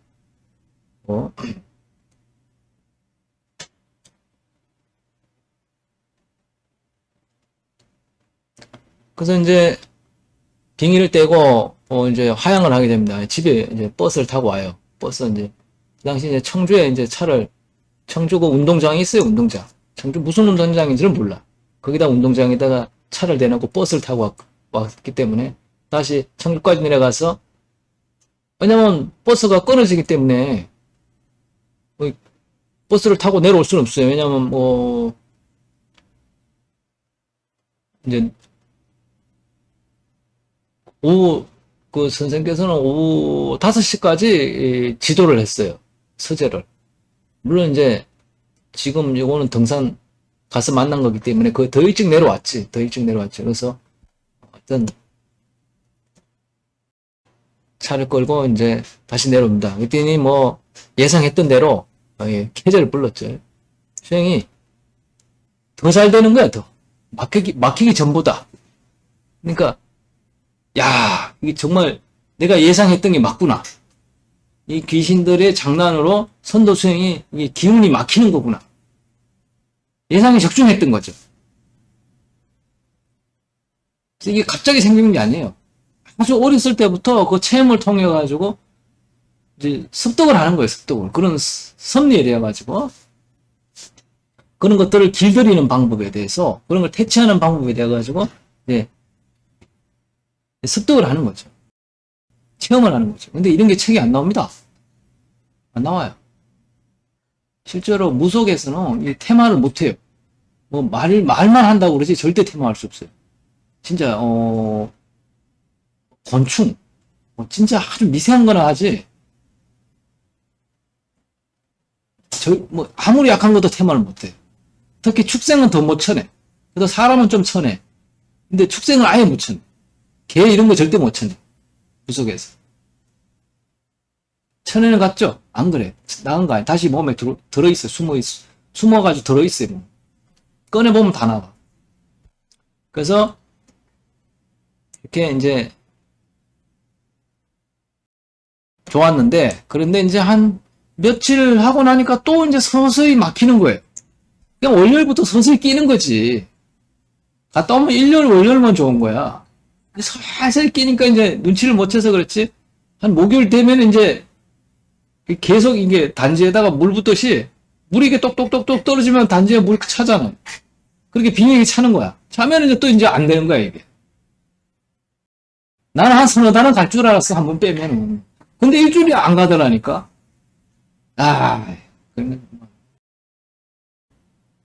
A: 그래서 이제 빙의를 떼고 이제 하향을 하게 됩니다. 집에 이제 버스를 타고 와요. 버스 이제 그 당시 이제 청주에 이제 청주고 운동장이 있어요. 운동장. 청주 무슨 운동장인지는 몰라. 거기다 운동장에다가 차를 대놓고 버스를 타고 왔기 때문에 다시 청주까지 내려가서, 왜냐면 버스가 끊어지기 때문에 버스를 타고 내려올 수는 없어요. 왜냐면 뭐 이제 오후 그 선생께서는 오후 5시까지 지도를 했어요. 서재를. 물론 이제 지금 이거는 등산 가서 만난 거기 때문에 더 일찍 내려왔지. 더 일찍 내려왔죠. 그래서 어떤 차를 끌고 이제 다시 내려옵니다. 그랬더니 뭐 예상했던 대로 계절을 불렀죠. 수행이 더 잘 되는 거야. 더 막히기 전보다. 그러니까 야, 이게 정말 내가 예상했던 게 맞구나. 이 귀신들의 장난으로 선도 수행이 이게 기운이 막히는 거구나. 예상이 적중했던 거죠. 이게 갑자기 생기는 게 아니에요. 아주 어렸을 때부터 그 체험을 통해 가지고 이제 습득을 하는 거예요. 습득을. 그런 섭리에 대해 가지고 그런 것들을 길들이는 방법에 대해서, 그런 걸 퇴치하는 방법에 대해 가지고 이제 습득을 하는 거죠. 체험을 하는 거죠. 근데 이런 게 책이 안 나옵니다. 안 나와요. 실제로 무속에서는 이 테마를 못 해요. 뭐 말만 한다고 그러지 절대 테마할 수 없어요. 진짜 곤충, 진짜 아주 미세한 거나 하지. 뭐 아무리 약한 것도 테마를 못 해요. 특히 축생은 더 못 쳐내. 그래도 사람은 좀 쳐내. 근데 축생을 아예 못 쳐내. 개 이런 거 절대 못 쳐내. 무속에서. 쳐내는 것 같죠? 안 그래. 나은 거 아니야. 다시 몸에 들어있어. 숨어가지고 들어있어요. 뭐. 꺼내보면 다 나와. 그래서, 이렇게 이제, 좋았는데, 그런데 이제 한 며칠 하고 나니까 또 이제 서서히 막히는 거예요. 그냥 월요일부터 서서히 끼는 거지. 갔다 오면 일요일, 월요일만 좋은 거야. 살살 끼니까 이제 눈치를 못 채서 그렇지. 한 목요일 되면 이제 계속 이게 단지에다가 물 붓듯이 물이 이게 똑똑똑똑 떨어지면 단지에 물이 차잖아. 그렇게 빙의가 차는 거야. 차면 이제 또 이제 안 되는 거야, 이게. 나는 한 서너 달은 갈 줄 알았어, 한 번 빼면은. 근데 일주일이 안 가더라니까.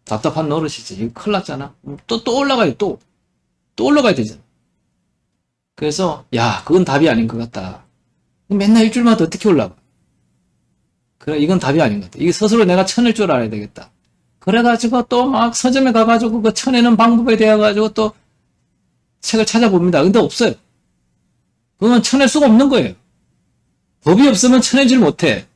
A: 답답한 노릇이지. 이거 큰일 났잖아. 또 올라가요, 또 올라가야 되잖아. 그래서, 야, 그건 답이 아닌 것 같다. 맨날 일주일마다 어떻게 올라가? 그래, 이건 답이 아닌 것 같아. 이게 스스로 내가 쳐낼 줄 알아야 되겠다. 그래가지고 또 막 서점에 가가지고 그 쳐내는 방법에 대해 가지고 또 책을 찾아봅니다. 근데 없어요. 그건 쳐낼 수가 없는 거예요. 법이 없으면 쳐내질 못해.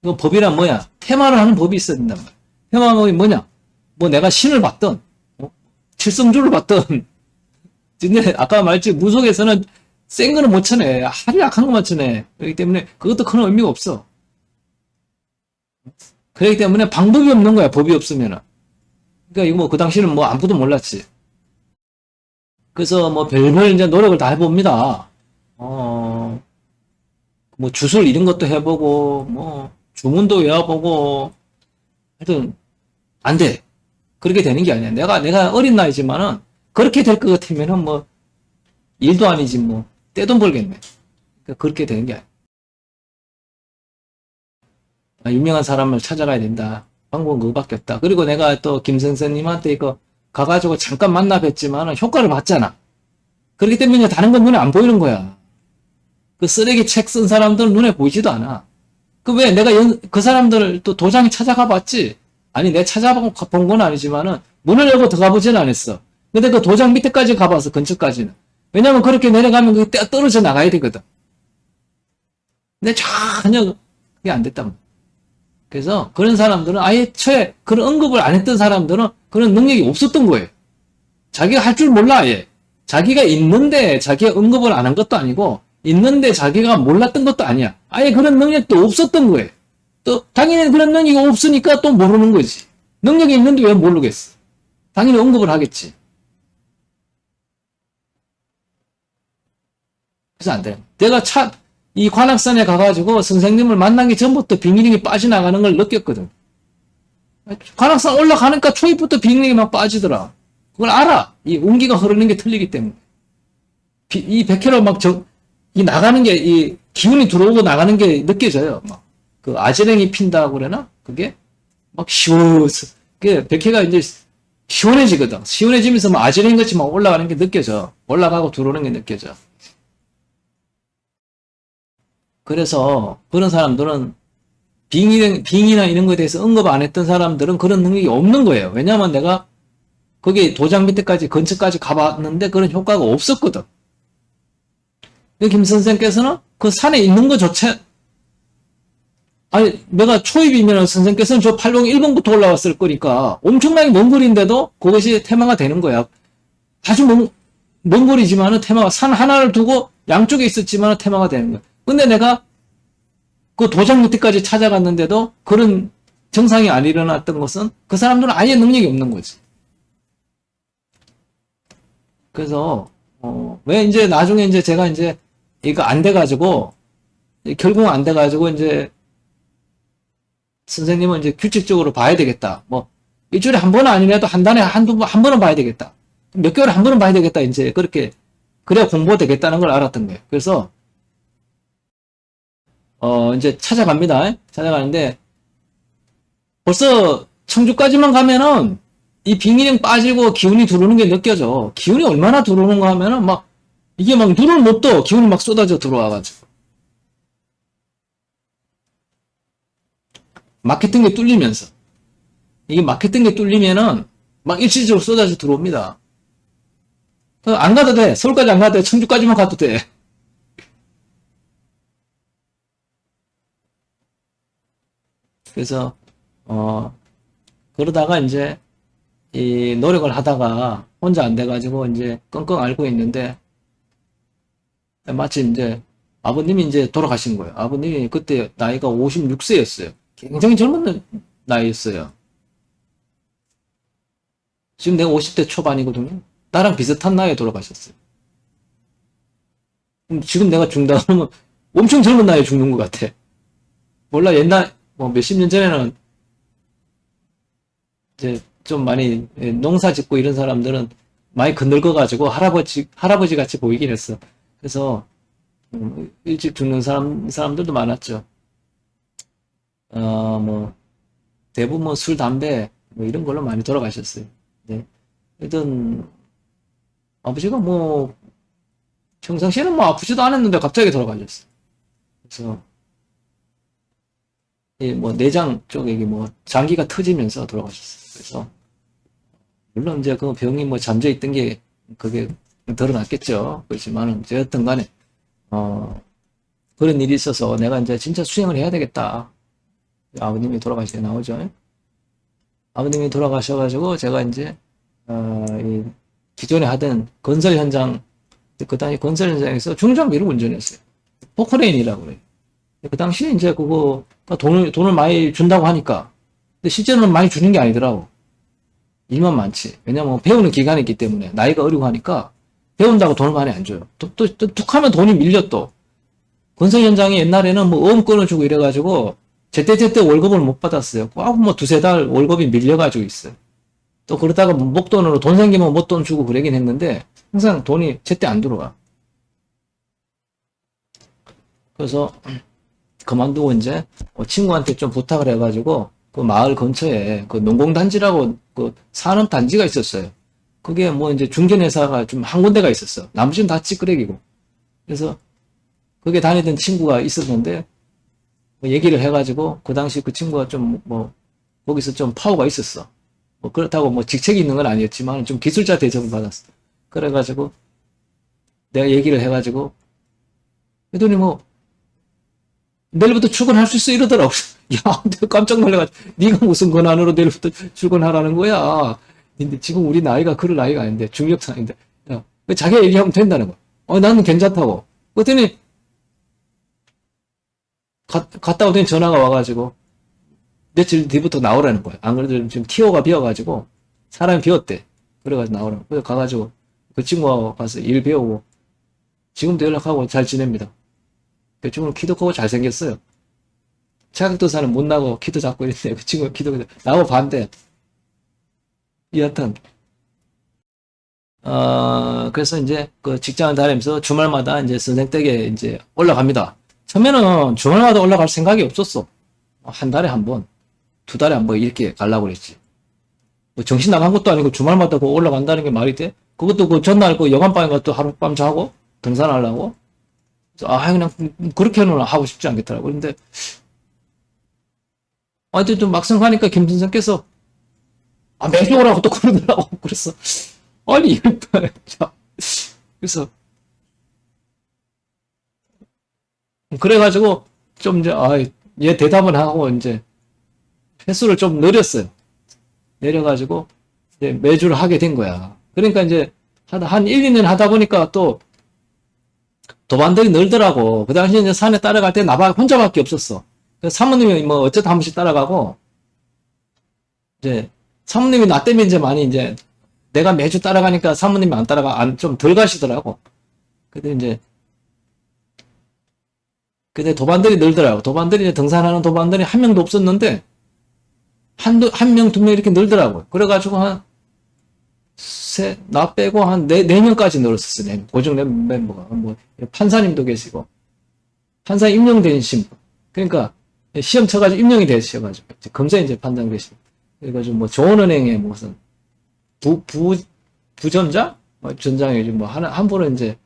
A: 그 법이란 뭐야? 테마를 하는 법이 있어야 된단 말이야. 테마가 뭐냐? 뭐 내가 신을 봤던, 칠성주를 봤던. 근데 아까 말했지, 무속에서는 센 거는 못 쳐내. 아주 약한 것만 쳐내. 그렇기 때문에 그것도 큰 의미가 없어. 그렇기 때문에 방법이 없는 거야, 법이 없으면은. 그러니까 이거 뭐 그 당시는 뭐 아무도 몰랐지. 그래서 뭐 별별 이제 노력을 다 해봅니다. 뭐 주술 이런 것도 해보고, 뭐 주문도 외워보고, 하여튼 안 돼. 그렇게 되는 게 아니야. 내가 어린 나이지만은 그렇게 될 것 같으면은 뭐 일도 아니지 뭐 떼돈 벌겠네. 그러니까 그렇게 되는 게 아니야. 유명한 사람을 찾아가야 된다. 방법은 그거밖에 없다. 그리고 내가 또 김 선생님한테 이거 가가지고 잠깐 만나 뵀지만은 효과를 봤잖아. 그렇기 때문에 다른 건 눈에 안 보이는 거야. 그 쓰레기 책 쓴 사람들은 눈에 보이지도 않아. 그 왜 내가 그 사람들을 또 도장에 찾아가 봤지? 아니 내가 찾아본 건 아니지만은 문을 열고 들어가 보지는 않았어. 근데 그 도장 밑에까지 가봐서 근처까지는. 왜냐면 그렇게 내려가면 그 떨어져 나가야 되거든. 근데 전혀 그게 안 됐단 말이야. 그래서 그런 사람들은 아예 처에 그런 언급을 안 했던 사람들은 그런 능력이 없었던 거예요. 자기가 할 줄 몰라 아예. 자기가 있는데 자기가 언급을 안 한 것도 아니고 있는데 자기가 몰랐던 것도 아니야. 아예 그런 능력도 없었던 거예요. 또 당연히 그런 능력이 없으니까 또 모르는 거지. 능력이 있는데 왜 모르겠어. 당연히 언급을 하겠지. 그래서 안 돼. 내가 이 관악산에 가가지고 선생님을 만나기 전부터 빙의력이 빠져나가는 걸 느꼈거든. 관악산 올라가니까 초입부터 빙의력이 막 빠지더라. 그걸 알아. 이 운기가 흐르는 게 틀리기 때문에. 이 100km 이 나가는 게, 이 기운이 들어오고 나가는 게 느껴져요. 막. 그 아지랭이 핀다고 그러나? 그게? 막 그게 100km가 이제 시원해지거든. 시원해지면서 막 아지랭이 같이 막 올라가는 게 느껴져. 올라가고 들어오는 게 느껴져. 그래서 그런 사람들은 빙이나 이런 거에 대해서 언급 안 했던 사람들은 그런 능력이 없는 거예요. 왜냐하면 내가 거기 도장 밑에까지 근처까지 가봤는데 그런 효과가 없었거든. 김 선생께서는 그 산에 있는 것조차 아니 내가 초입이면 선생께서는 저 팔봉 1번부터 올라왔을 거니까 엄청나게 먼 거리인데도 그것이 테마가 되는 거야. 아주 먼 거리지만은 테마가 산 하나를 두고 양쪽에 있었지만은 테마가 되는 거야. 근데 내가 그 도장 밑에까지 찾아갔는데도 그런 정상이 안 일어났던 것은 그 사람들은 아예 능력이 없는 거지. 그래서 왜 이제 나중에 이제 제가 이제 이거 안 돼가지고 결국 안 돼가지고 이제 선생님은 이제 규칙적으로 봐야 되겠다. 뭐 일주일에 한 번은 아니라도 한 달에 한 번은 봐야 되겠다. 몇 개월에 한 번은 봐야 되겠다. 이제 그렇게 그래야 공부가 되겠다는 걸 알았던 거예요. 그래서 이제 찾아갑니다. 찾아가는데 벌써 청주까지만 가면은 이 빙의령 빠지고 기운이 들어오는 게 느껴져. 기운이 얼마나 들어오는가 하면은 막 이게 막 눈을 못 떠. 기운이 막 쏟아져 들어와가지고. 막혔던 게 뚫리면서. 이게 막혔던 게 뚫리면은 막 일시적으로 쏟아져 들어옵니다. 안 가도 돼. 서울까지 안 가도 돼. 청주까지만 가도 돼. 그래서 그러다가 이제 이 노력을 하다가 혼자 안 돼가지고 이제 끙끙 앓고 있는데 마침 이제 아버님이 이제 돌아가신 거예요. 아버님이 그때 나이가 56세였어요. 굉장히 젊은 나이였어요. 지금 내가 50대 초반이거든요. 나랑 비슷한 나이에 돌아가셨어요. 지금 내가 죽는다 그러면 엄청 젊은 나이에 죽는 것 같아. 몰라 옛날 뭐 몇십 년 전에는 이제 좀 많이 농사 짓고 이런 사람들은 많이 건늙어가지고 할아버지 같이 보이긴 했어. 그래서 일찍 죽는 사람들도 많았죠. 뭐 대부분 술, 담배 뭐 이런 걸로 많이 돌아가셨어요. 네. 하여튼 아버지가 뭐 평상시에는 뭐 아프지도 않았는데 갑자기 돌아가셨어요. 그래서 뭐 내장 쪽에 뭐 장기가 터지면서 돌아가셨어요. 그래서 물론 이제 그 병이 뭐 잠재 있던 게 그게 드러났겠죠. 그렇지만은 어쨌든 간에 그런 일이 있어서 내가 이제 진짜 수행을 해야 되겠다. 아버님이 돌아가시게 나오죠. 아버님이 돌아가셔가지고 제가 이제 이 기존에 하던 건설 현장 그 당시 건설 현장에서 중장비를 운전했어요. 포크레인이라고 그래요. 그 당시에 이제 그거 돈을 많이 준다고 하니까 근데 실제로는 많이 주는 게 아니더라고. 일만 많지. 왜냐면 배우는 기간이 있기 때문에 나이가 어리고 하니까 배운다고 돈을 많이 안 줘요. 또 툭 하면 돈이 밀려 또. 건설 현장에 옛날에는 뭐 어음권을 주고 이래가지고 제때 월급을 못 받았어요. 꼭 뭐 두세 달 월급이 밀려가지고 있어요. 또 그러다가 목돈으로 돈 생기면 목돈 주고 그러긴 했는데 항상 돈이 제때 안 들어와. 그래서 그만두고 이제 친구한테 좀 부탁을 해가지고 그 마을 근처에 그 농공단지라고 그 산업단지가 있었어요. 그게 뭐 이제 중견회사가 좀 한 군데가 있었어. 나머지는 다 찌끄레기고. 그래서 그게 다니던 친구가 있었는데 뭐 얘기를 해가지고 그 당시 그 친구가 좀 뭐 거기서 좀 파워가 있었어. 뭐 그렇다고 뭐 직책이 있는 건 아니었지만 좀 기술자 대접을 받았어. 그래가지고 내가 얘기를 해가지고 했더니 뭐 내일부터 출근할 수 있어 이러더라고. 야, 내가 깜짝 놀래가지고 네가 무슨 권한으로 내일부터 출근하라는 거야. 근데 지금 우리 나이가 그럴 나이가 아닌데 중력사인데 야, 자기가 얘기하면 된다는 거야. 나는 괜찮다고. 그랬더니 갔다 오더니 전화가 와가지고 며칠 뒤부터 나오라는 거야. 안 그래도 지금 티오가 비어가지고 사람이 비었대. 그래가지고 나오라고. 그래서 가가지고 그 친구하고 가서 일 배우고 지금도 연락하고 잘 지냅니다. 그 친구는 키도 크고 잘생겼어요. 체격도사는 못 나고 키도 작고 이랬는데 그 친구가 키도 나하고 반대. 여하튼 그래서 이제 그 직장을 다니면서 주말마다 이제 선생댁에 이제 올라갑니다. 처음에는 주말마다 올라갈 생각이 없었어. 한 달에 한 번, 두 달에 한 번 이렇게 가려고 그랬지. 뭐 정신 나간 것도 아니고 주말마다 그 올라간다는 게 말이 돼? 그것도 그 전날 그 여관방에 가서 하룻밤 자고 등산하려고? 그냥 그렇게는 하고 싶지 않겠더라고. 근데 하여튼 좀 막상 가니까 김 선생께서 매주 오라고 또 그러더라고. 그래서 아니 이거 참. 그래서 그래가지고 좀 이제 얘 대답은 하고 이제 횟수를 좀 늘렸어요. 내려가지고 이제 매주를 하게 된 거야. 그러니까 이제 한 1, 2년 하다 보니까 또 도반들이 늘더라고. 그 당시에 이제 산에 따라갈 때 나 혼자밖에 없었어. 그래서 사모님이 뭐 어쨌든 한 번씩 따라가고 이제 사모님이 나 때문에 이제 많이 이제 내가 매주 따라가니까 사모님이 안 따라가 좀 덜 가시더라고. 근데 도반들이 늘더라고. 도반들이 이제 등산하는 도반들이 한 명도 없었는데 한 명, 두 명 이렇게 늘더라고. 그래가지고 나 빼고 한 네 명까지 늘었었어. 고정 멤버가. 뭐, 판사님도 계시고. 판사 임명되신 분. 그러니까, 시험 쳐가지고 임명이 되셔가지고. 검사 이제 판장 되시고. 그래가지고 뭐, 좋은은행에 무슨, 부점장? 전장이지. 뭐, 한 분은 이제,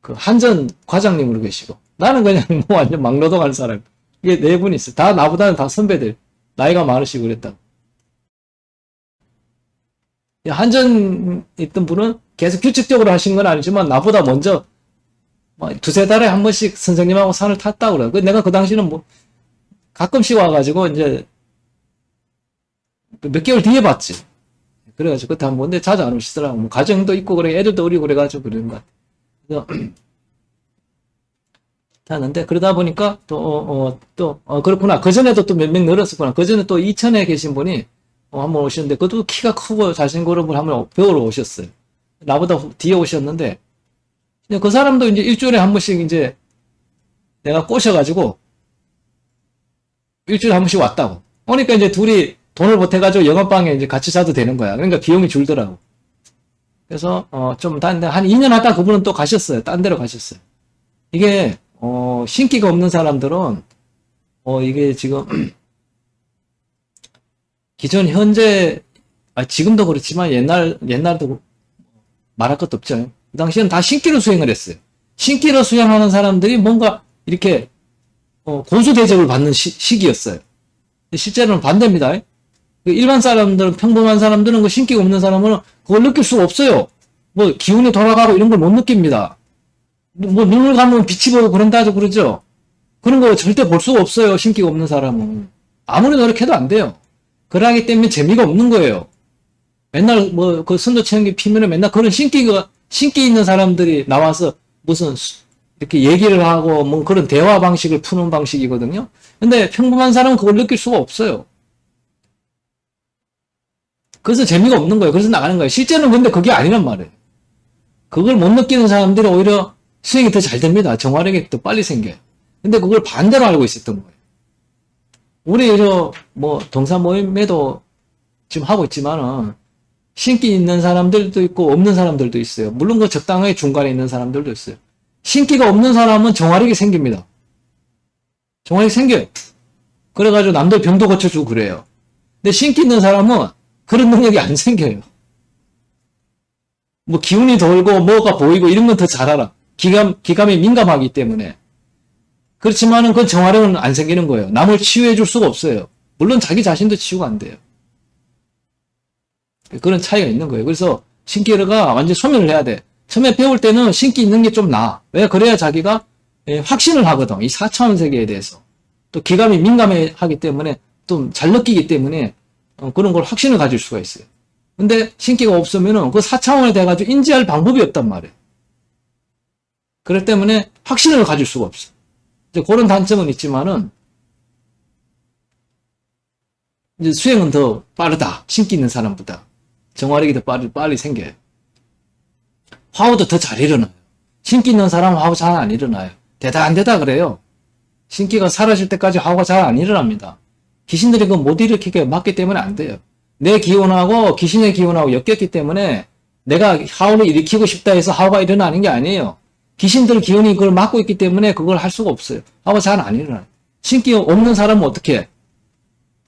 A: 그, 한전 과장님으로 계시고. 나는 그냥 뭐, 완전 막노동하는 사람. 이게 네 분이 있어. 다 나보다는 다 선배들. 나이가 많으시고 그랬다. 한전 있던 분은 계속 규칙적으로 하신 건 아니지만 나보다 먼저 두세 달에 한 번씩 선생님하고 산을 탔다고 그래요. 내가 그 당시는 뭐 가끔씩 와가지고 이제 몇 개월 뒤에 봤지. 그래가지고 그때 한 번 근데 자주 안 오시더라고. 뭐 가정도 있고 그래 애들도 어리고 그래가지고 그러는 것 같아. 그래서 하는데 그러다 보니까 그렇구나. 그 전에도 또 몇 명 늘었었구나. 그 전에 또 이천에 계신 분이 한번 오셨는데 그것도 키가 크고 잘생긴 분 한번 배우러 오셨어요. 나보다 뒤에 오셨는데 그 사람도 이제 일주일에 한 번씩 이제 내가 꼬셔가지고 일주일에 한 번씩 왔다고. 그러니까 이제 둘이 돈을 보태가지고 영업방에 이제 같이 자도 되는 거야. 그러니까 비용이 줄더라고. 그래서 좀 한 2년 하다 그분은 또 가셨어요. 딴 데로 가셨어요. 이게 신기가 없는 사람들은 이게 지금 기존 현재 지금도 그렇지만 옛날도 말할 것도 없죠. 그 당시에는 다 신기로 수행을 했어요. 신기로 수행하는 사람들이 뭔가 이렇게 고수 대접을 받는 시기였어요. 실제로는 반대입니다. 일반 사람들은 평범한 사람들은 그 신기가 없는 사람은 그걸 느낄 수가 없어요. 뭐 기운이 돌아가고 이런 걸 못 느낍니다. 뭐 눈을 감으면 빛이 보이고 그런다고 그러죠. 그런 거 절대 볼 수가 없어요. 신기가 없는 사람은. 아무리 노력해도 안 돼요. 그러기 때문에 재미가 없는 거예요. 맨날 뭐 그 선도 체험기 피면은 맨날 그런 신기 있는 사람들이 나와서 무슨 이렇게 얘기를 하고 뭐 그런 대화 방식을 푸는 방식이거든요. 근데 평범한 사람은 그걸 느낄 수가 없어요. 그래서 재미가 없는 거예요. 그래서 나가는 거예요. 실제는 근데 그게 아니란 말이에요. 그걸 못 느끼는 사람들이 오히려 수행이 더 잘 됩니다. 정화력이 더 빨리 생겨요. 근데 그걸 반대로 알고 있었던 거예요. 우리 뭐 동사 모임에도 지금 하고 있지만은 신기 있는 사람들도 있고 없는 사람들도 있어요. 물론 그 적당하게 중간에 있는 사람들도 있어요. 신기가 없는 사람은 정화력이 생깁니다. 정화력이 생겨요. 그래가지고 남들 병도 고쳐주고 그래요. 근데 신기 있는 사람은 그런 능력이 안 생겨요. 뭐 기운이 돌고 뭐가 보이고 이런 건 더 잘 알아. 기감이 민감하기 때문에. 그렇지만은 그 정화력은 안 생기는 거예요. 남을 치유해 줄 수가 없어요. 물론 자기 자신도 치유가 안 돼요. 그런 차이가 있는 거예요. 그래서 신기가 완전 소멸을 해야 돼. 처음에 배울 때는 신기 있는 게 좀 나아. 왜? 그래야 자기가 확신을 하거든. 이 4차원 세계에 대해서. 또 기감이 민감하기 때문에 좀 잘 느끼기 때문에 그런 걸 확신을 가질 수가 있어요. 근데 신기가 없으면은 그 4차원에 돼가지고 인지할 방법이 없단 말이에요. 그렇기 때문에 확신을 가질 수가 없어. 이제 그런 단점은 있지만은 이제 수행은 더 빠르다. 신기 있는 사람보다. 정화력이 더 빨리 생겨요. 화우도 더 잘 일어나요. 신기 있는 사람은 화우 잘 안 일어나요. 되다 안 되다 그래요. 신기가 사라질 때까지 화우가 잘 안 일어납니다. 귀신들이 그거 못 일으키게 막기 때문에 안 돼요. 내 기운하고 귀신의 기운하고 엮였기 때문에 내가 화우를 일으키고 싶다 해서 화우가 일어나는 게 아니에요. 귀신들 기운이 그걸 막고 있기 때문에 그걸 할 수가 없어요. 화우가 잘 안 일어나요. 신기 없는 사람은 어떻게 해?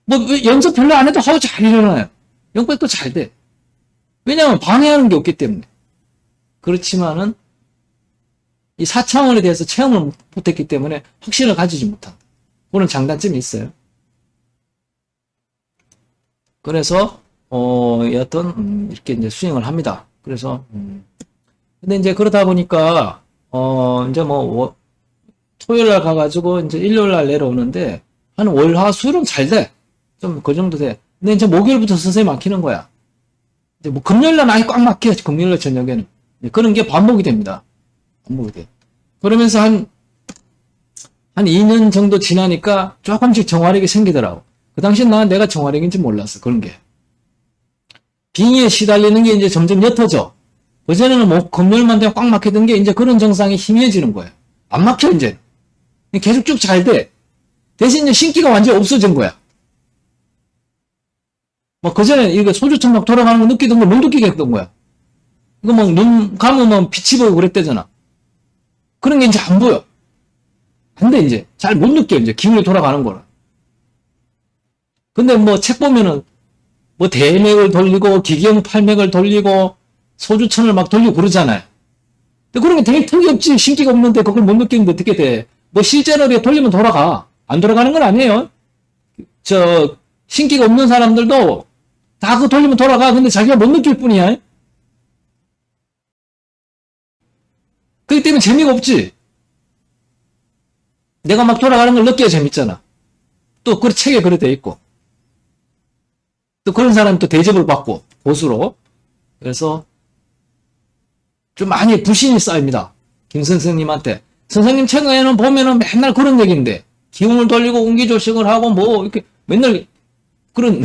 A: 뭐 연습 별로 안 해도 화우 잘 일어나요. 영백도 잘 돼. 왜냐하면 방해하는 게 없기 때문에. 그렇지만은 이 4차원에 대해서 체험을 못했기 때문에 확신을 가지지 못한다. 그런 장단점이 있어요. 그래서 여하튼 이렇게 이제 수행을 합니다. 그래서 근데 이제 그러다 보니까 이제 뭐 토요일 날 가가지고 이제 일요일 날 내려오는데 한 월화수일은 잘 돼. 좀 그 정도 돼. 근데 이제 목요일부터 서서히 막히는 거야. 이제 뭐 금요일 날 아예 꽉 막혀. 금요일 날 저녁에는 그런 게 반복이 됩니다. 반복이 돼. 그러면서 한 2년 정도 지나니까 조금씩 정화력이 생기더라고. 그 당시엔 내가 정화력인지 몰랐어. 그런 게. 빙의에 시달리는 게 이제 점점 옅어져. 그전에는 뭐 금요일만 되면 꽉 막히던 게 이제 그런 증상이 희미해지는 거예요. 안 막혀, 이제. 계속 쭉 잘 돼. 대신 이제 신기가 완전히 없어진 거야. 뭐 그전에 이거 소주처럼 막 돌아가는 거 느끼던 걸 못 느끼게 했던 거야. 이거 막 눈 감으면 빛이 보이고 그랬대잖아. 그런 게 이제 안 보여. 안 돼, 이제. 잘 못 느껴, 이제. 기운이 돌아가는 거를. 근데 뭐 책 보면은 뭐 대맥을 돌리고 기경 팔맥을 돌리고 소주천을 막 돌리고 그러잖아요. 근데 그런 게 되게 턱이 없지. 신기가 없는데 그걸 못 느끼는데 어떻게 돼. 뭐 실제로 돌리면 돌아가. 안 돌아가는 건 아니에요. 신기가 없는 사람들도 다 그거 돌리면 돌아가. 근데 자기가 못 느낄 뿐이야. 그렇기 때문에 재미가 없지. 내가 막 돌아가는 걸 느껴야 재밌잖아. 또 그 책에 그래 돼 있고. 또 그런 사람이 또 대접을 받고 보수로. 그래서 좀 많이 불신이 쌓입니다. 김 선생님한테. 선생님 책에는 보면은 맨날 그런 얘기인데 기운을 돌리고 운기조식을 하고 뭐 이렇게 맨날 그런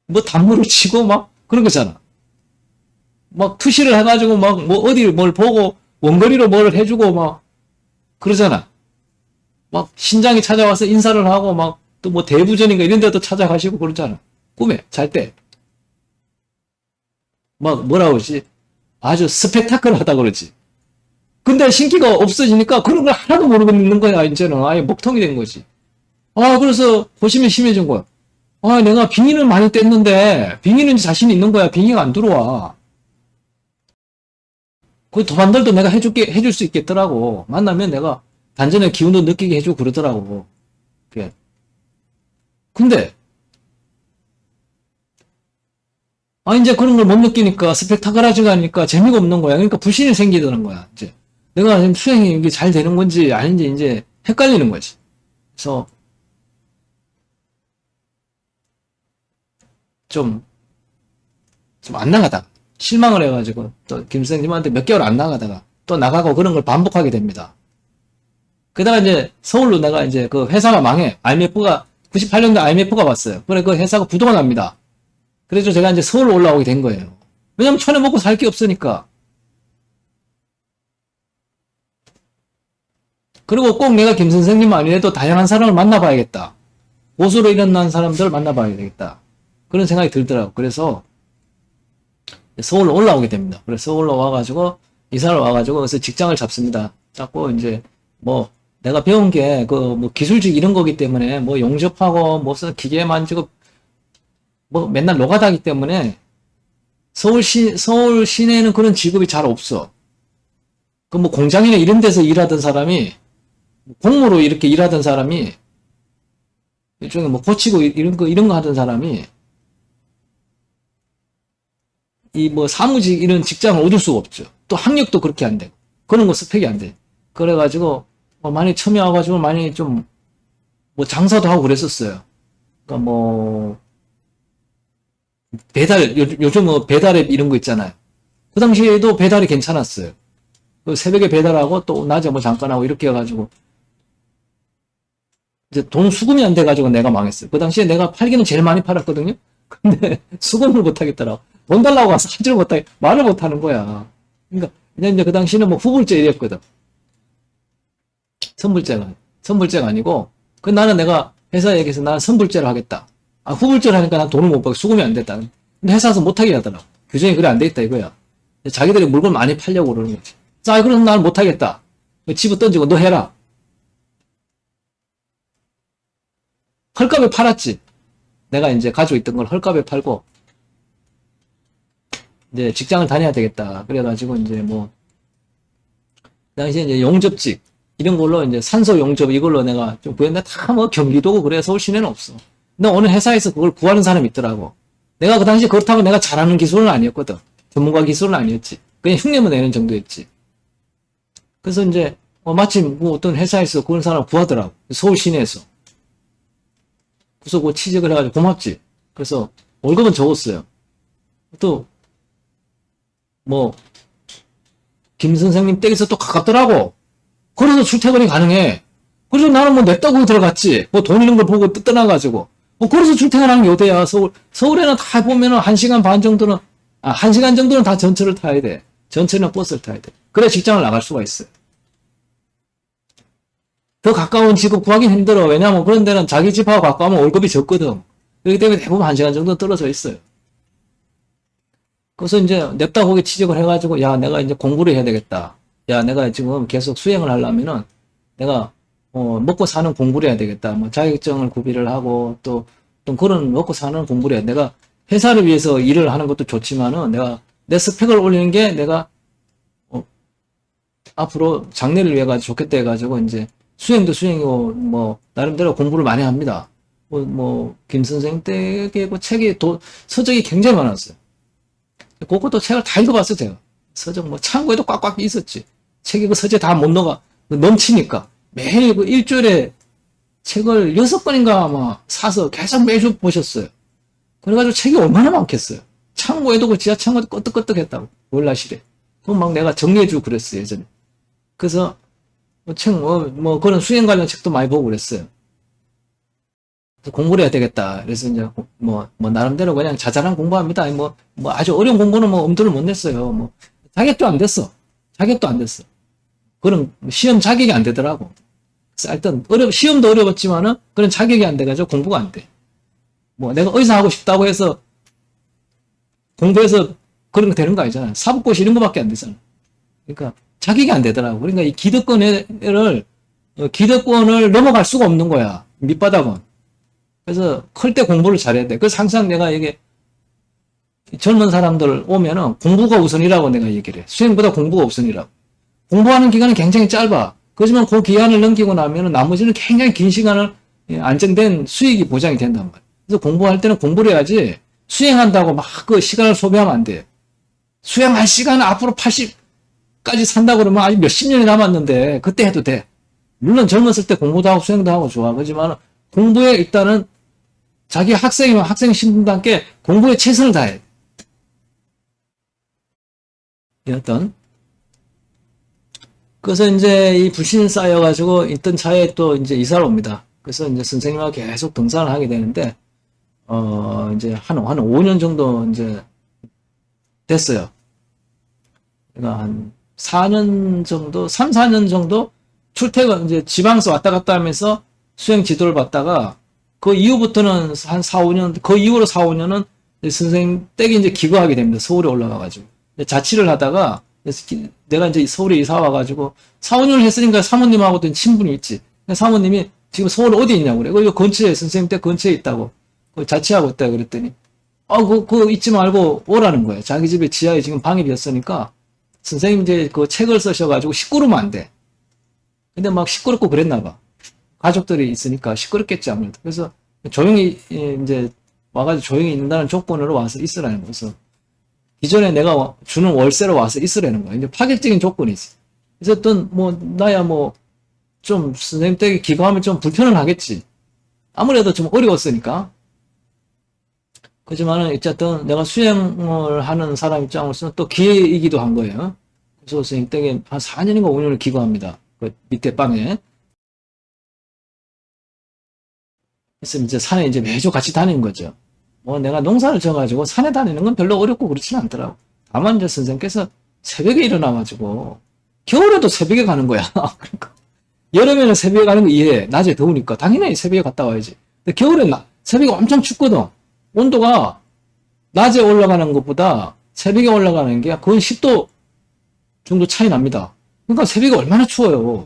A: 뭐 단물을 치고 막 그런 거잖아. 막 투시를 해가지고 막 뭐 어디 뭘 보고 원거리로 뭘 해주고 막 그러잖아. 막 신장이 찾아와서 인사를 하고 막 또 뭐 대부전인가 이런 데도 찾아가시고 그러잖아. 꿈에 잘 때. 막 뭐라 그러지? 아주 스펙타클하다 그러지. 근데 신기가 없어지니까 그런 걸 하나도 모르겠는 거야. 이제는 아예 먹통이 된 거지. 그래서 고심이 심해진 거야. 내가 빙의를 많이 뗐는데 빙의는 자신이 있는 거야. 빙의가 안 들어와. 그 도반들도 내가 해줄 수 있겠더라고. 만나면 내가 단전에 기운도 느끼게 해주고 그러더라고. 그래. 근데 이제 그런 걸 못 느끼니까 스펙타클하지가 않으니까 재미가 없는 거야. 그러니까 불신이 생기더는 거야. 이제 내가 지금 수행이 이게 잘 되는 건지 아닌지 이제 헷갈리는 거지. 그래서 좀 안 나가다가 실망을 해가지고 또 김 선생님한테 몇 개월 안 나가다가 또 나가고 그런 걸 반복하게 됩니다. 그러다가 이제 서울로 내가 이제 그 회사가 망해. IMF가 98년도에 IMF가 왔어요. 그래 그 회사가 부도가 납니다. 그래서 제가 이제 서울로 올라오게 된 거예요. 왜냐면 천에 먹고 살 게 없으니까. 그리고 꼭 내가 김 선생님 아니래도 다양한 사람을 만나봐야겠다. 보수로 일어난 사람들을 만나봐야 되겠다. 그런 생각이 들더라고. 그래서 서울로 올라오게 됩니다. 그래서 서울로 와가지고 이사를 와가지고 그래서 직장을 잡습니다. 잡고 이제 뭐 내가 배운 게 그 뭐 기술직 이런 거기 때문에 뭐 용접하고 무슨 기계 만지고 뭐 맨날 노가다기 때문에 서울 시내에는 그런 직업이 잘 없어. 그 뭐 공장이나 이런 데서 일하던 사람이 공무로 이렇게 일하던 사람이 일종의 뭐 고치고 이런 거 하던 사람이 이 뭐 사무직 이런 직장을 얻을 수가 없죠. 또 학력도 그렇게 안 되고. 그런 거 스펙이 안 돼. 그래가지고, 많이 처음에 와가지고 많이 좀, 뭐 장사도 하고 그랬었어요. 그러니까 뭐, 요즘 뭐 배달앱 이런 거 있잖아요. 그 당시에도 배달이 괜찮았어요. 그 새벽에 배달하고 또 낮에 뭐 잠깐 하고 이렇게 해가지고, 이제 돈 수금이 안 돼가지고 내가 망했어요. 그 당시에 내가 팔기는 제일 많이 팔았거든요. 근데 수금을 못 하겠더라고. 돈 달라고 와서 하지를 못하게, 말을 못 하는 거야. 그러니까, 그냥 이제 그 당시는 뭐 후불제 이랬거든. 선불제가 아니고, 그 나는 내가 회사 얘기해서 나는 선불제를 하겠다. 아, 후불제를 하니까 난 돈을 못 받고 수금이 안 됐다. 근데 회사에서 못하게 하더라고. 규정이 그래 안 돼 있다 이거야. 자기들이 물건 많이 팔려고 그러는 거지. 자, 그럼 나는 못하겠다. 집어 던지고 너 해라. 헐값에 팔았지. 내가 이제 가지고 있던 걸 헐값에 팔고, 이제 직장을 다녀야 되겠다. 그래가지고 이제 뭐, 당시에 이제 용접직, 이런 걸로 이제 산소 용접 이걸로 내가 좀 구했는데 다 뭐 경기도고 그래. 서울 시내는 없어. 근데 어느 회사에서 그걸 구하는 사람이 있더라고. 내가 그 당시에 그렇다고 내가 잘하는 기술은 아니었거든. 전문가 기술은 아니었지. 그냥 흉내만 내는 정도였지. 그래서 이제, 마침 뭐 어떤 회사에서 그런 사람을 구하더라고. 서울 시내에서. 그래서 그 취직을 해가지고 고맙지. 그래서 월급은 적었어요. 또, 뭐, 김 선생님 댁에서 또 가깝더라고. 그래서 출퇴근이 가능해. 그래서 나는 뭐 냅다고 들어갔지. 뭐 돈 있는 걸 보고 떠나가지고. 그래서 출퇴근하는 게 어때야. 서울에는 다 보면은 1시간 반 정도는, 1시간 정도는 다 전철을 타야 돼. 전철이나 버스를 타야 돼. 그래 직장을 나갈 수가 있어요. 더 가까운 직업 구하기 힘들어. 왜냐면 그런 데는 자기 집하고 가까우면 월급이 적거든. 그렇기 때문에 대부분 1시간 정도 떨어져 있어요. 그래서 이제 냅다 거기 취직을 해가지고, 야, 내가 이제 공부를 해야 되겠다. 야, 내가 지금 계속 수행을 하려면은 내가 먹고 사는 공부를 해야 되겠다. 뭐 자격증을 구비를 하고 또 그런 먹고 사는 공부를 해야 돼. 내가 회사를 위해서 일을 하는 것도 좋지만은 내가 내 스펙을 올리는 게 내가 앞으로 장래를 위해 가지고 좋겠다 해가지고 이제 수행도 수행이고 뭐 나름대로 공부를 많이 합니다. 김 선생 댁에 그 책이 서적이 굉장히 많았어요. 그것도 책을 다 읽어봤어 제가. 서적 뭐 창고에도 꽉꽉 있었지. 책이 그 서재 다 못 넣어가 넘치니까 매일 그 일주일에 책을 6권인가 아마 사서 계속 매주 보셨어요. 그래가지고 책이 얼마나 많겠어요. 창고에도 그 지하 창고도 끄떡끄떡했다고 월라실에. 그럼 막 내가 정리해주고 그랬어요 예전에. 그래서 그런 수행 관련 책도 많이 보고 그랬어요. 공부를 해야 되겠다. 그래서 이제 나름대로 그냥 자잘한 공부합니다. 아주 어려운 공부는 엄두를 못 냈어요. 자격도 안 됐어. 그런 시험 자격이 안 되더라고. 그래서 하여튼 시험도 어려웠지만은 그런 자격이 안 돼가지고 공부가 안 돼. 내가 의사 하고 싶다고 해서 공부해서 그런 거 되는 거 아니잖아. 사법고시 이런 거밖에 안 되잖아. 그러니까 자격이 안 되더라고. 그러니까 이 기득권을 넘어갈 수가 없는 거야. 밑바닥은. 그래서 클 때 공부를 잘해야 돼. 그래서 항상 내가 이게 젊은 사람들 오면은 공부가 우선이라고 내가 얘기를 해. 수행보다 공부가 우선이라고. 공부하는 기간은 굉장히 짧아. 그렇지만 그 기간을 넘기고 나면은 나머지는 굉장히 긴 시간을 안정된 수익이 보장이 된단 말이야. 그래서 공부할 때는 공부를 해야지 수행한다고 막 그 시간을 소비하면 안 돼. 수행할 시간은 앞으로 80까지 산다 그러면 아직 몇십 년이 남았는데 그때 해도 돼. 물론 젊었을 때 공부도 하고 수행도 하고 좋아. 그렇지만 공부에 일단은 자기 학생이면 학생 신분과 함께 공부에 최선을 다해. 어떤 그래서 이제 이 불신이 쌓여가지고 있던 차에 또 이제 이사를 옵니다. 그래서 이제 선생님하고 계속 등산을 하게 되는데, 이제 한 5년 정도 이제 됐어요. 그러니까 한 4년 정도, 3, 4년 정도 출퇴근, 이제 지방에서 왔다 갔다 하면서 수행 지도를 받다가, 그 이후부터는 한 4, 5년, 그 이후로 4, 5년은 선생님 댁에 이제 기거하게 됩니다. 서울에 올라가가지고. 자취를 하다가, 내가 이제 서울에 이사 와가지고 4, 5년을 했으니까 사모님하고도 친분이 있지. 사모님이 지금 서울 어디 있냐고 그래. 이거 근처에, 선생님 댁 근처에 있다고. 자취하고 있다 그랬더니, 그거 잊지 말고 오라는 거예요. 자기 집에 지하에 지금 방이 비었으니까 선생님 이제 그 책을 쓰셔가지고 시끄러우면 안 돼. 근데 막 시끄럽고 그랬나 봐. 가족들이 있으니까 시끄럽겠지 아무래도. 그래서 조용히 이제 와가지고 조용히 있는다는 조건으로 와서 있으라는 거예요. 그래서 기존에 내가 주는 월세로 와서 있으라는 거야. 이제 파격적인 조건이지. 그래서 어떤, 나야 좀 선생님 댁에 기거하면 좀 불편은 하겠지. 아무래도 좀 어려웠으니까. 그렇지만은 어쨌든 내가 수행을 하는 사람 입장으로서는 또 기회이기도 한 거예요. 그래서 선생님 댁에 한 4년인가 5년을 기거합니다. 그 밑에 방에. 그래서 이제 산에 이제 매주 같이 다니는 거죠. 내가 농사를 져가지고 산에 다니는 건 별로 어렵고 그렇지는 않더라고. 다만 이제 선생님께서 새벽에 일어나가지고 겨울에도 새벽에 가는 거야. 그러니까 여름에는 새벽에 가는 거 이해해. 낮에 더우니까 당연히 새벽에 갔다 와야지. 근데 겨울엔 새벽에 엄청 춥거든. 온도가 낮에 올라가는 것보다 새벽에 올라가는 게 거의 10도 정도 차이 납니다. 그러니까 새벽에 얼마나 추워요.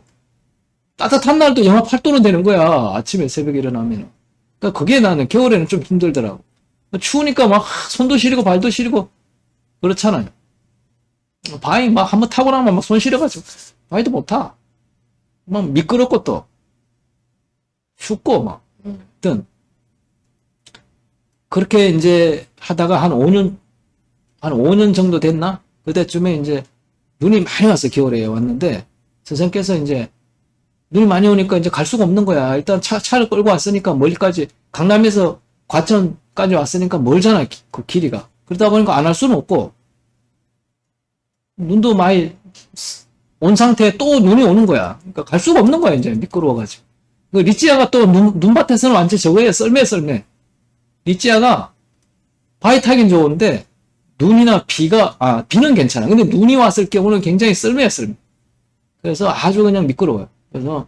A: 따뜻한 날도 영하 8도는 되는 거야. 아침에 새벽에 일어나면. 그러니까 그게 나는 겨울에는 좀 힘들더라고. 추우니까 막 손도 시리고 발도 시리고 그렇잖아요. 바위 막 한번 타고 나면 막 손 시려가지고 바위도 못 타. 막 미끄럽고 또 춥고 막. 하여튼 그렇게 이제 하다가 한 5년 정도 됐나? 그때쯤에 이제 눈이 많이 왔어. 겨울에 왔는데 선생님께서 이제 눈이 많이 오니까 이제 갈 수가 없는 거야. 일단 차를 끌고 왔으니까 멀리까지 강남에서 과천까지 왔으니까 멀잖아. 그 길이가. 그러다 보니까 안 할 수는 없고 눈도 많이 온 상태에 또 눈이 오는 거야. 그러니까 갈 수가 없는 거야. 이제 미끄러워가지고. 그 리찌아가 또 눈밭에서는 완전 저거예요. 썰매. 리찌아가 바위 타긴 좋은데 눈이나 비는 괜찮아. 근데 눈이 왔을 경우는 굉장히 썰매야. 그래서 아주 그냥 미끄러워요. 그래서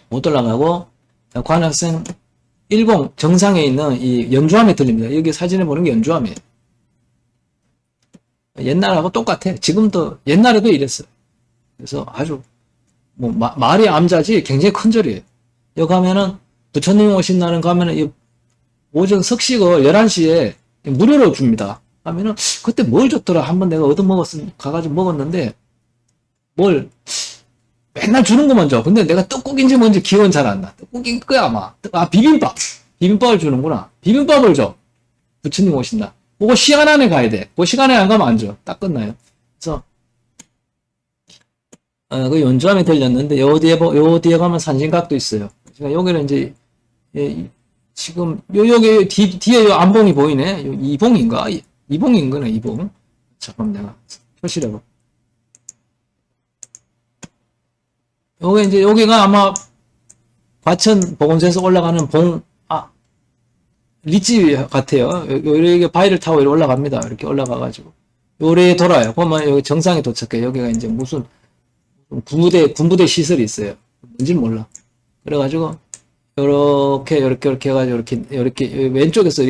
A: 못 올라가고 관악산 일봉 정상에 있는 이 연주함에 들립니다. 여기 사진에 보는 게 연주함이에요. 옛날하고 똑같아. 지금도 옛날에도 이랬어요. 그래서 아주 말이 암자지 굉장히 큰 절이에요. 여기 가면은 부처님 오신 날은 가면은 오전 석식을 11시에 무료로 줍니다. 하면은 그때 뭘 줬더라. 한번 내가 가가지고 먹었는데 뭘 맨날 주는 것만 줘. 근데 내가 떡국인지 뭔지 기억은 잘 안 나. 떡국인 거야 아마. 비빔밥을 주는구나. 비빔밥을 줘. 부처님 오신다. 그거 시간 안에 가야 돼. 그 시간에 안 가면 안 줘. 딱 끝나요. 그래서 그 연주함에 들렸는데 요 뒤에 가면 산신각도 있어요. 그러니까 여기는 이제 지금 여기 뒤에 요 안봉이 보이네. 요 이봉인가? 이봉인 거네. 이봉. 잠깐만 내가 표시를 해봐. 여기가 아마 과천 보건소에서 올라가는 리지 같아요. 이렇게 바위를 타고 이렇게 올라갑니다. 이렇게 올라가가지고. 요래 돌아요. 그러면 여기 정상에 도착해. 여기가 이제 무슨 군부대 시설이 있어요. 뭔지는 몰라. 그래가지고, 요렇게 해가지고, 이렇게 왼쪽에서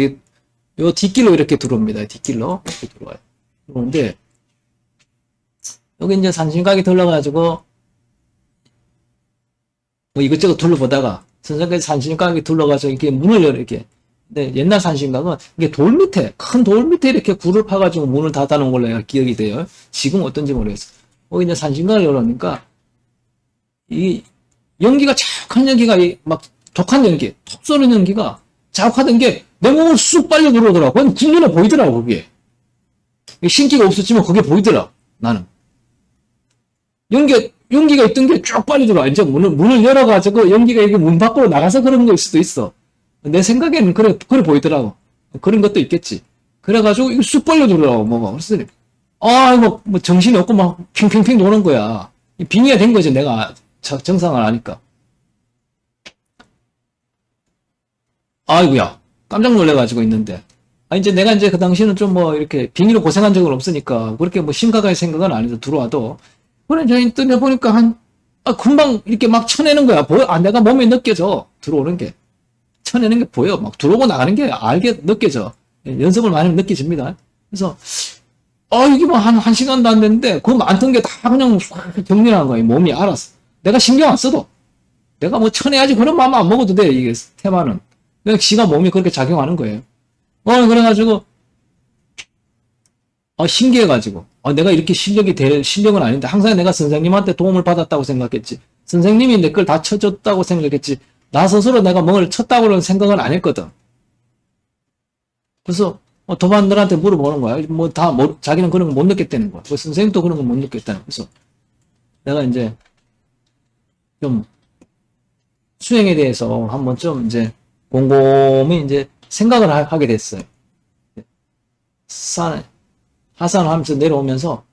A: 요 뒷길로 이렇게 들어옵니다. 뒷길로. 이렇게 들어와요. 그런데, 여기 이제 산신각이 들러가지고, 이것저것 둘러보다가, 선생님께서 산신각이 둘러가지고, 이렇게 문을 이렇게. 근데 옛날 산신각은 이게 큰 돌 밑에 이렇게 굴을 파가지고 문을 닫아놓은 걸로 내가 기억이 돼요. 지금 어떤지 모르겠어. 거기 이제 산신각을 열어놓으니까 이 연기가 자욱한 연기가 막 독한 연기, 톡 쏘는 연기가 자욱하던 게 내 몸을 쑥 빨려 들어오더라고. 그건 군눈에 보이더라고 그게. 신기가 없었지만 그게 보이더라. 나는 연기가 있던 게 쭉 빨려 들어와. 이제 문을 열어가지고 연기가 이게 문 밖으로 나가서 그런 거일 수도 있어. 내 생각에는 그래 보이더라고. 그런 것도 있겠지. 그래가지고, 이거 쑥 벌려 들어라고, 그래서, 이거, 정신이 없고 막, 핑핑핑 도는 거야. 빙의가 된 거지, 내가, 정상을 아니까. 아이고야. 깜짝 놀래가지고 있는데. 이제 내가 이제 그 당시에는 좀 이렇게, 빙의로 고생한 적은 없으니까, 그렇게 심각하게 생각은 안 해도 들어와도, 그래, 저 인터넷 보니까 금방 이렇게 막 쳐내는 거야. 내가 몸에 느껴져. 들어오는 게. 쳐내는 게 보여. 막 들어오고 나가는 게 느껴져. 연습을 많이 하면 느껴집니다. 그래서, 이게 한 시간도 안 됐는데, 그 많던 게 다 그냥 정리한 거야. 몸이 알았어. 내가 신경 안 써도. 내가 쳐내야지. 그런 마음 안 먹어도 돼. 이게 테마는. 그냥 지가 몸이 그렇게 작용하는 거예요. 그래가지고, 신기해가지고. 내가 이렇게 실력이 될 실력은 아닌데, 항상 내가 선생님한테 도움을 받았다고 생각했지. 선생님이 내 걸 다 쳐줬다고 생각했지. 나 스스로 내가 뭘 쳤다고는 생각은 안 했거든. 그래서, 도반들한테 물어보는 거야. 자기는 그런 거 못 느꼈다는 거야. 선생님도 그런 거 못 느꼈다는 거야. 그래서 내가 이제 좀 수행에 대해서 한번 좀 이제 곰곰이 이제 생각을 하게 됐어요. 하산을 하면서 내려오면서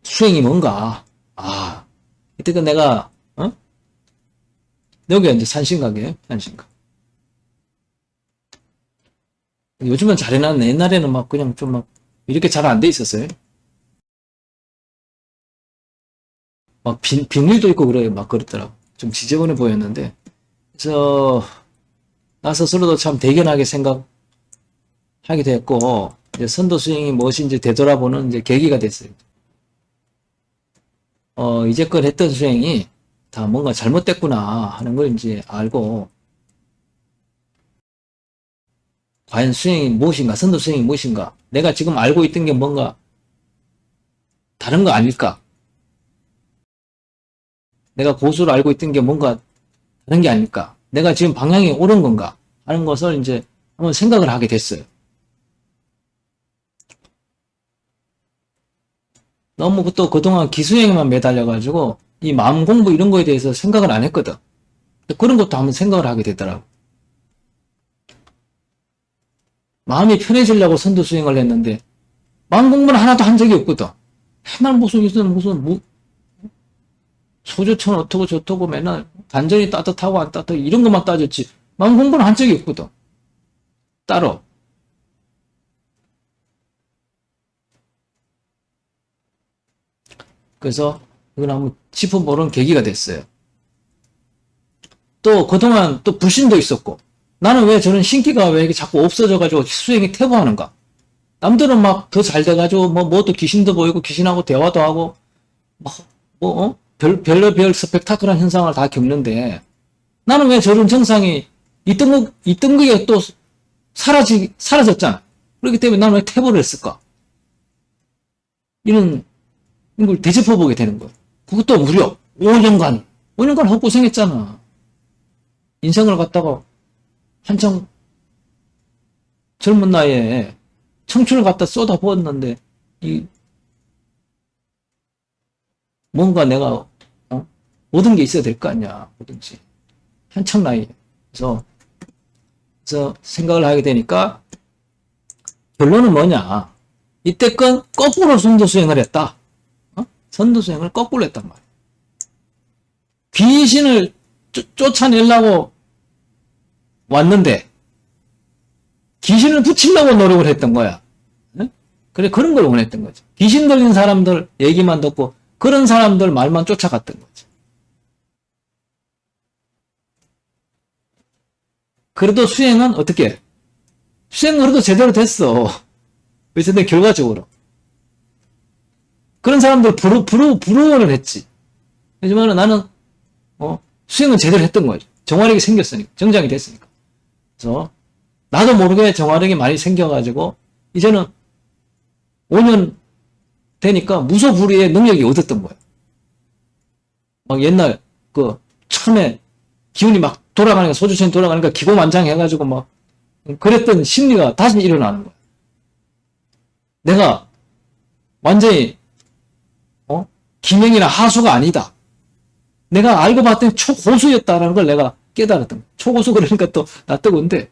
A: 수행이 뭔가, 이때가 내가, 여기가 이제 산신각이에요, 산신각. 요즘은 잘 해놨네. 옛날에는 막 그냥 좀 막, 이렇게 잘 안 돼 있었어요. 막 비닐도 있고 그래요. 막 그렇더라고. 좀 지저분해 보였는데. 그래서, 나 스스로도 참 대견하게 생각하게 됐고, 이제 선도 수행이 무엇인지 되돌아보는 이제 계기가 됐어요. 이제껏 했던 수행이 다 뭔가 잘못됐구나 하는 걸 이제 알고, 과연 수행이 무엇인가, 선도 수행이 무엇인가, 내가 지금 알고 있던 게 뭔가 다른 거 아닐까, 내가 고수로 알고 있던 게 뭔가 다른 게 아닐까, 내가 지금 방향이 옳은 건가 하는 것을 이제 한번 생각을 하게 됐어요. 너무 또 그동안 기수행에만 매달려가지고 이 마음 공부 이런 거에 대해서 생각을 안 했거든. 그런 것도 한번 생각을 하게 되더라고. 마음이 편해지려고 선도 수행을 했는데 마음 공부는 하나도 한 적이 없거든. 맨날 무슨 소주천 어떻고 저쩌고 맨날 단전이 따뜻하고 안 따뜻하고 이런 것만 따졌지 마음 공부는 한 적이 없거든. 따로. 그래서 이걸 한번 짚어보는 계기가 됐어요. 또 그동안 또 불신도 있었고 나는 왜 저런 신기가 왜 이렇게 자꾸 없어져가지고 수행이 퇴보하는가. 남들은 막 더 잘 돼가지고 뭐 또 귀신도 보이고 귀신하고 대화도 하고 별별 스펙타클한 현상을 다 겪는데 나는 왜 저런 정상이 있던 게 또 사라졌잖아. 그렇기 때문에 나는 왜 퇴보를 했을까? 이걸 되짚어보게 되는 거야. 그것도 무려 5년간 헛고생했잖아. 인생을 갖다가 한창 젊은 나이에 청춘을 갖다 쏟아부었는데 뭔가 내가 모든 게 있어야 될 거 아니야. 뭐든지 한창 나이에. 그래서 생각을 하게 되니까 결론은 뭐냐. 이때껏 거꾸로 선도수행을 했다. 선도수행을 거꾸로 했단 말이야. 귀신을 쫓아내려고 왔는데 귀신을 붙이려고 노력을 했던 거야. 그래 그런 걸 원했던 거지. 귀신 들린 사람들 얘기만 듣고 그런 사람들 말만 쫓아갔던 거지. 그래도 수행은 어떻게? 수행은 그래도 제대로 됐어. 어쨌든 결과적으로. 그런 사람들 부러워를 했지. 하지만 나는 수행은 제대로 했던 거지. 정화력이 생겼으니까. 정장이 됐으니까. 그래서 나도 모르게 정화력이 많이 생겨가지고 이제는 5년 되니까 무소불위의 능력이 얻었던 거야. 막 옛날 처음에 기운이 막 돌아가니까 소주처럼 돌아가니까 기고만장해가지고 막 그랬던 심리가 다시 일어나는 거야. 내가 완전히 기명이나 하수가 아니다. 내가 알고 봤더니 초고수였다라는 걸 내가 깨달았던 거야. 초고수 그러니까 또 나 뜨거운데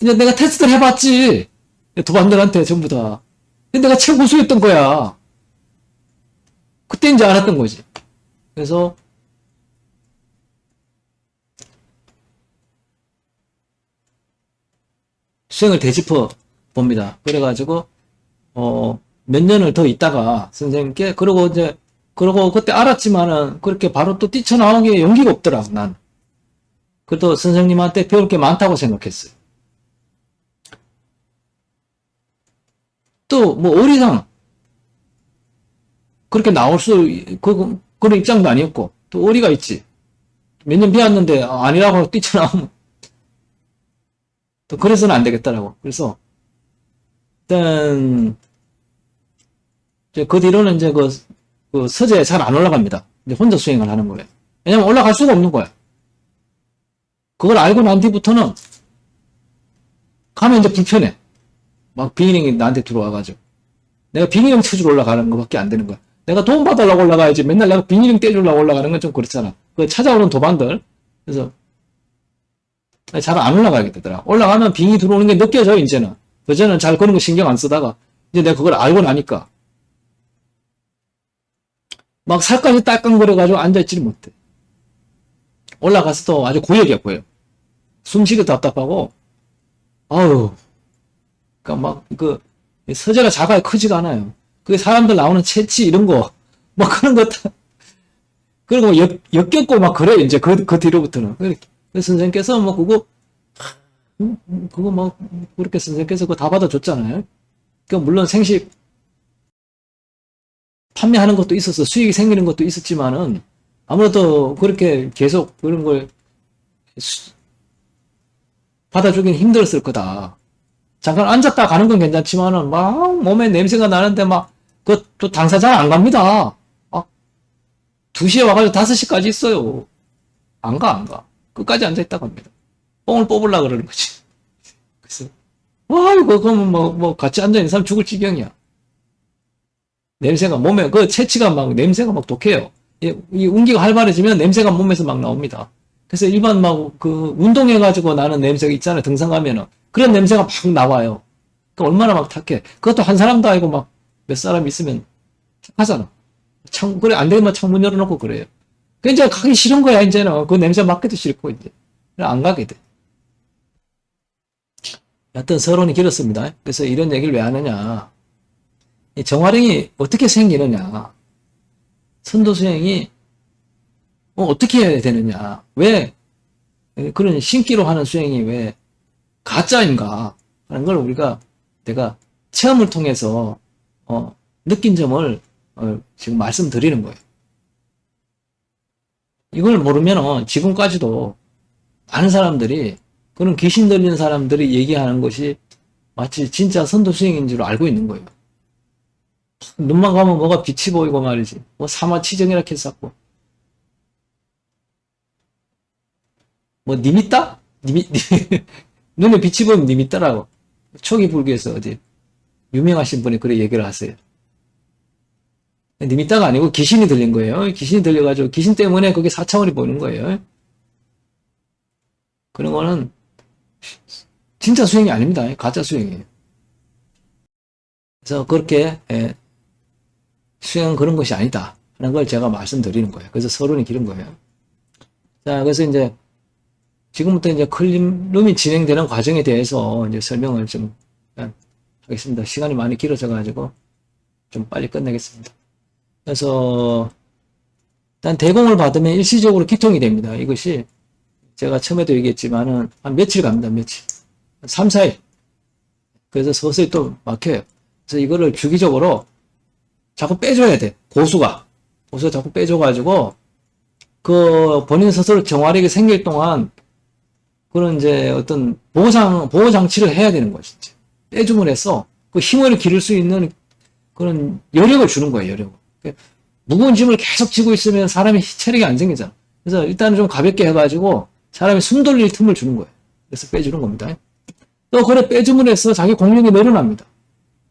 A: 이제 내가 테스트를 해봤지. 도반들한테 전부 다. 근데 내가 최고수였던 거야. 그때 이제 알았던 거지. 그래서 수행을 되짚어 봅니다. 그래가지고 몇 년을 더 있다가 선생님께 그러고 그때 알았지만은 그렇게 바로 또 뛰쳐나오기에 용기가 없더라. 난. 그래도 선생님한테 배울 게 많다고 생각했어요. 또 뭐 어리상 그렇게 나올 그런 입장도 아니었고 또 어리가 있지. 몇 년 배웠는데 아니라고 뛰쳐나오면 또 그래서는 안 되겠더라고. 그래서 일단 이제 그 뒤로는 이제 그 서재에 잘 안 올라갑니다. 이제 혼자 수행을 하는 거예요. 왜냐면 올라갈 수가 없는 거야. 그걸 알고 난 뒤부터는 가면 이제 불편해. 막 비인형이 나한테 들어와가지고 내가 비인형 쳐주러 올라가는 것밖에 안 되는 거야. 내가 도움 받으려고 올라가야지 맨날 내가 비인형 떼주려고 올라가는 건 좀 그렇잖아. 그 찾아오는 도반들. 그래서 잘 안 올라가게 되더라. 올라가면 빙이 들어오는 게 느껴져 이제는. 그전에는 잘 그런 거 신경 안 쓰다가 이제 내가 그걸 알고 나니까 막 살까지 딸깍거려가지고 앉아있지를 못해. 올라가서도 아주 고역이야 고역. 숨쉬기 답답하고 아우 그니까 막 그 서재가 작아야 크지가 않아요. 그 사람들 나오는 채취 이런 거 막 그런 거 다 그리고 역겹고 막 그래 이제 그 뒤로부터는. 그래서 선생님께서 뭐 그거 뭐 그렇게 선생님께서 그거 다 받아줬잖아요. 그 물론 생식 판매하는 것도 있었어. 수익이 생기는 것도 있었지만은 아무래도 그렇게 계속 그런 걸 받아주긴 힘들었을 거다. 잠깐 앉았다 가는 건 괜찮지만은 막 몸에 냄새가 나는데 막 또 당사자 안 갑니다. 2시에 와가지고 5시까지 있어요. 안 가. 끝까지 앉아있다고 합니다. 뽕을 뽑으려고 그러는 거지. 그래서, 이거, 그러면 같이 앉아있는 사람 죽을 지경이야. 냄새가 몸에, 채취가 막, 냄새가 막 독해요. 이 운기가 활발해지면 냄새가 몸에서 막 나옵니다. 그래서 일반 운동해가지고 나는 냄새가 있잖아요. 등산 가면은. 그런 냄새가 막 나와요. 얼마나 막 탁해. 그것도 한 사람도 아니고 막 몇 사람 있으면 탁하잖아. 그래, 안 되면 창문 열어놓고 그래요. 이제 가기 싫은 거야, 이제는. 그 냄새 맡기도 싫고, 이제. 안 가게 돼. 여하튼 서론이 길었습니다. 그래서 이런 얘기를 왜 하느냐. 이 정화령이 어떻게 생기느냐. 선도수행이 어떻게 해야 되느냐. 왜 그런 신기로 하는 수행이 왜 가짜인가 하는 걸 내가 체험을 통해서 느낀 점을 지금 말씀드리는 거예요. 이걸 모르면은 지금까지도 많은 사람들이 그런 귀신 들리는 사람들이 얘기하는 것이 마치 진짜 선도수행인 줄 알고 있는 거예요. 눈만 가면 뭐가 빛이 보이고 말이지. 사마치정이라 했었고. 님 있다? 눈에 빛이 보이면 님 있다라고. 초기 불교에서 어디 유명하신 분이 그래 얘기를 하세요. 님 있다가 아니고 귀신이 들린 거예요. 귀신이 들려가지고 귀신 때문에 그게 4차원이 보이는 거예요. 그런 거는 진짜 수행이 아닙니다. 가짜 수행이에요. 그래서 그렇게 수행은 그런 것이 아니다 하는 걸 제가 말씀드리는 거예요. 그래서 서론이 길은 거예요. 자, 그래서 이제 지금부터 이제 클린룸이 진행되는 과정에 대해서 이제 설명을 좀 하겠습니다. 시간이 많이 길어져가지고 좀 빨리 끝내겠습니다. 그래서 일단 대공을 받으면 일시적으로 기통이 됩니다. 이것이 제가 처음에도 얘기했지만은 한 며칠 갑니다. 며칠. 3, 4일. 그래서 서서히 또 막혀요. 그래서 이거를 주기적으로 자꾸 빼줘야 돼. 고수가 자꾸 빼줘가지고 그 본인 스스로 정화력이 생길 동안 그런 이제 어떤 보호장치를 해야 되는 거야, 진짜. 빼줌을 해서 그 힘을 기를 수 있는 그런 여력을 주는 거예요, 여력을. 무거운 짐을 계속 지고 있으면 사람이 체력이 안 생기잖아. 그래서 일단은 좀 가볍게 해가지고 사람이 숨 돌릴 틈을 주는 거예요. 그래서 빼주는 겁니다. 또 그래 빼줌을 해서 자기 공력이 늘어납니다.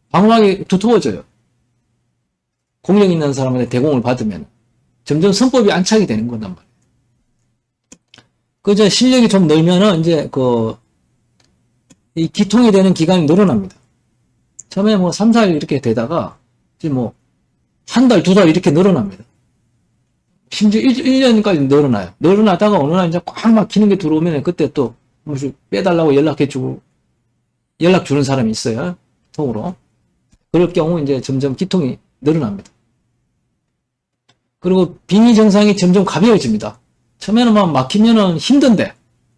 A: 방어막이 두터워져요. 공력 있는 사람한테 대공을 받으면 점점 선법이 안착이 되는 거단 말이에요. 그저 실력이 좀 늘면은 이제 이 기통이 되는 기간이 늘어납니다. 처음에 3, 4일 이렇게 되다가 이제 한 달, 2달 이렇게 늘어납니다. 심지어 1년까지 늘어나요. 늘어나다가 어느 날 이제 꽉 막히는 게 들어오면 그때 또 빼달라고 연락 주는 사람이 있어요. 통으로. 그럴 경우 이제 점점 기통이 늘어납니다. 그리고 빙의 증상이 점점 가벼워집니다. 처음에는 막히면은 힘든데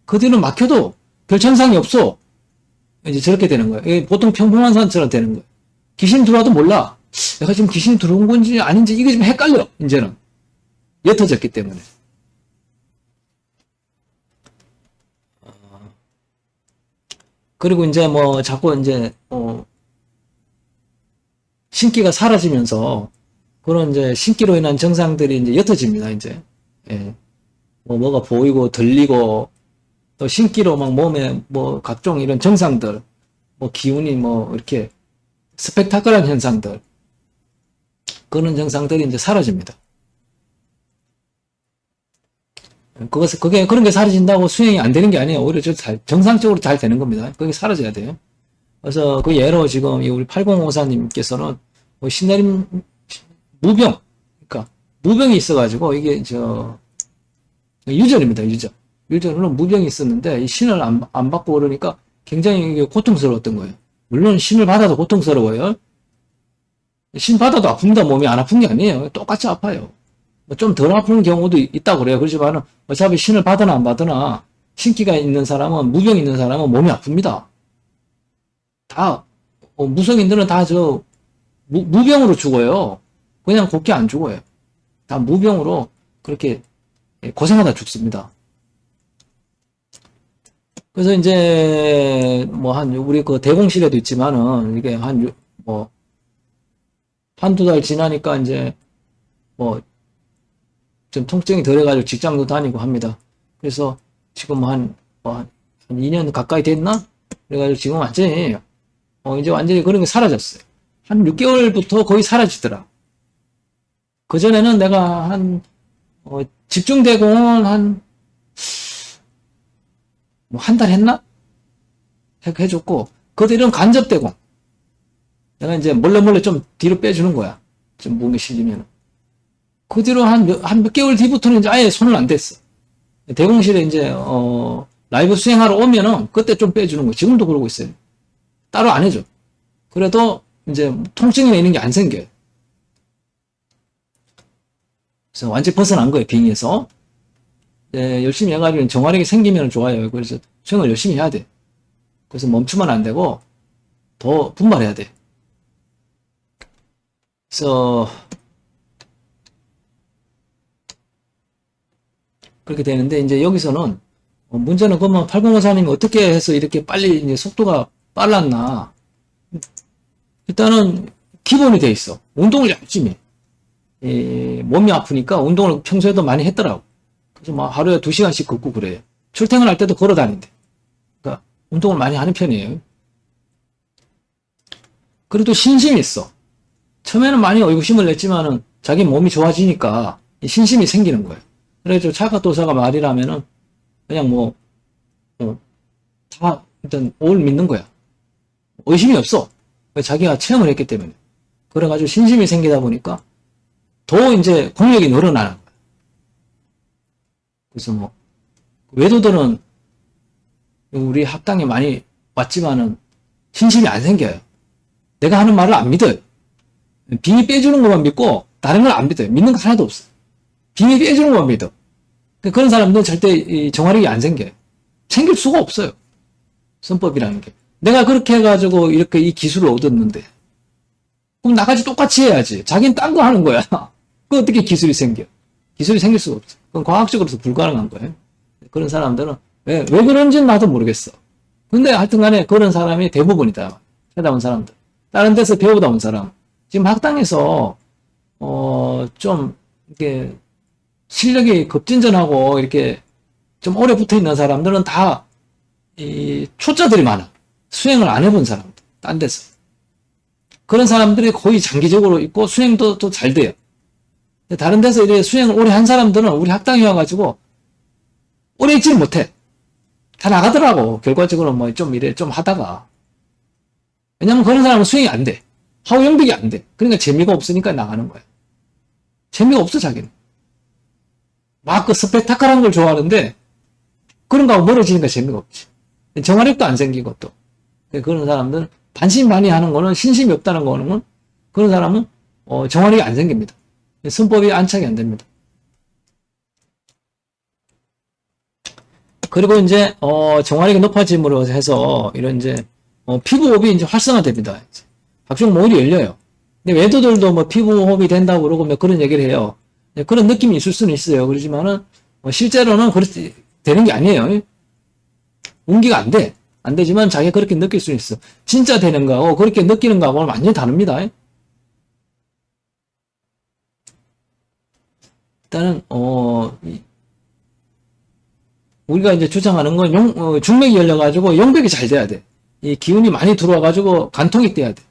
A: 그 뒤는 막혀도 별 증상이 없어. 이제 저렇게 되는 거예요. 보통 평범한 사람처럼 되는 거예요. 귀신 들어와도 몰라. 내가 지금 귀신이 들어온 건지 아닌지 이게 좀 헷갈려. 이제는 옅어졌기 때문에. 그리고 이제 자꾸 이제 신기가 사라지면서 그런 이제 신기로 인한 증상들이 이제 옅어집니다, 이제. 예. 뭐가 보이고, 들리고, 또 신기로 막 몸에 뭐 각종 이런 증상들, 뭐 기운이 뭐 이렇게 스펙타클한 현상들, 그런 증상들이 이제 사라집니다. 그런 게 사라진다고 수행이 안 되는 게 아니에요. 오히려 정상적으로 잘 되는 겁니다. 그게 사라져야 돼요. 그래서 그 예로 지금 우리 8054님께서는 뭐 신내림 무병, 그러니까 무병이 있어가지고 이게 유전입니다. 유전으로 무병이 있었는데 이 신을 안 받고 그러니까 굉장히 이게 고통스러웠던 거예요. 물론 신을 받아도 고통스러워요. 신 받아도 아픕니다. 몸이 안 아픈 게 아니에요. 똑같이 아파요. 좀 덜 아픈 경우도 있다고 그래요. 그렇지만 어차피 신을 받으나 안 받으나 신기가 있는 사람은, 무병 있는 사람은 몸이 아픕니다. 다 무성인들은 다 무병으로 죽어요. 그냥 곱게 안 죽어요. 다 무병으로 그렇게 고생하다 죽습니다. 그래서 이제 뭐 우리 그 대공실에도 있지만은 이게 한두 달 지나니까 이제 좀 통증이 덜해가지고 직장도 다니고 합니다. 그래서 지금 한 2년 가까이 됐나? 그래가지고 지금 완전히 이제 완전히 그런 게 사라졌어요. 한 6개월부터 거의 사라지더라. 그전에는 내가 집중대공은 한 달 했나? 해줬고, 그들은 간접대공. 내가 이제 몰래 좀 뒤로 빼주는 거야. 좀 몸에 실리면. 그 뒤로 한 몇 개월 뒤부터는 이제 아예 손을 안 댔어. 대공실에 이제, 라이브 수행하러 오면은 그때 좀 빼주는 거. 지금도 그러고 있어요. 따로 안 해줘. 그래도 이제 통증이 있는 게 안 생겨요. 그래서 완전히 벗어난 거예요, 빙의에서. 열심히 해가지고 정화력이 생기면 좋아요. 그래서 수행을 열심히 해야 돼. 그래서 멈추면 안 되고, 더 분발해야 돼. 그래서, 그렇게 되는데, 이제 여기서는, 문제는 그러면 8054님이 어떻게 해서 이렇게 빨리 이제 속도가 빨랐나. 일단은 기본이 돼 있어. 운동을 열심히. 몸이 아프니까 운동을 평소에도 많이 했더라고. 그래서 막 하루에 2시간씩 걷고 그래요. 출퇴근할 때도 걸어 다닌대. 그러니까 운동을 많이 하는 편이에요. 그래도 신심이 있어. 처음에는 많이 의구심을 냈지만은 자기 몸이 좋아지니까 신심이 생기는 거예요. 그래서 차가도사가 말이라면은 그냥 다 일단 올 믿는 거야. 의심이 없어. 자기가 체험을 했기 때문에. 그래가지고 신심이 생기다 보니까 더 이제 공력이 늘어나는 거야. 그래서 외도들은 우리 학당에 많이 왔지만은 신심이 안 생겨요. 내가 하는 말을 안 믿어요. 빙의 빼주는 것만 믿고 다른 걸 안 믿어요. 믿는 거 하나도 없어요. 빙의 빼주는 것만 믿어. 그런 사람들은 절대 정화력이 안 생겨요. 생길 수가 없어요. 선법이라는 게. 내가 그렇게 해가지고 이렇게 이 기술을 얻었는데 그럼 나같이 똑같이 해야지. 자기는 딴 거 하는 거야. 그 어떻게 기술이 생겨? 기술이 생길 수가 없어. 그건 과학적으로도 불가능한 거예요. 그런 사람들은 왜 그런지는 나도 모르겠어. 근데 하여튼 간에 그런 사람이 대부분이다. 찾아온 사람들. 다른 데서 배우다 온 사람. 지금 학당에서 좀 이렇게 실력이 급진전하고 이렇게 좀 오래 붙어 있는 사람들은 다 이 초짜들이 많아. 수행을 안 해본 사람들. 딴 데서. 그런 사람들이 거의 장기적으로 있고 수행도 또 잘 돼요. 다른 데서 이렇게 수행을 오래 한 사람들은 우리 학당에 와가지고 오래 있지는 못해. 다 나가더라고. 결과적으로 좀 하다가. 왜냐면 그런 사람은 수행이 안 돼. 하우 영득이 안 돼. 그러니까 재미가 없으니까 나가는 거야. 재미가 없어, 자기는. 막 그 스펙타클한 걸 좋아하는데 그런 거하고 멀어지니까 재미가 없지. 정화력도 안 생기고 또. 그런 사람들은 반신반의하는 거는 신심이 없다는 거는 그런 사람은 정화력이 안 생깁니다. 선법이 안착이 안 됩니다. 그리고 이제 정화력이 높아짐으로 해서 이런 이제 피부호흡이 이제 활성화됩니다. 각종 모일이 열려요. 근데 외도들도 피부호흡이 된다고 그러고 그런 얘기를 해요. 그런 느낌이 있을 수는 있어요. 그렇지만은 실제로는 그렇게 되는 게 아니에요. 운기가 안 돼. 안 되지만 자기가 그렇게 느낄 수 있어. 진짜 되는 거하고 그렇게 느끼는 거하고는 완전히 다릅니다. 일단은 우리가 이제 주장하는 건 중맥이 열려가지고 용백이 잘 돼야 돼. 이 기운이 많이 들어와가지고 간통이 돼야 돼.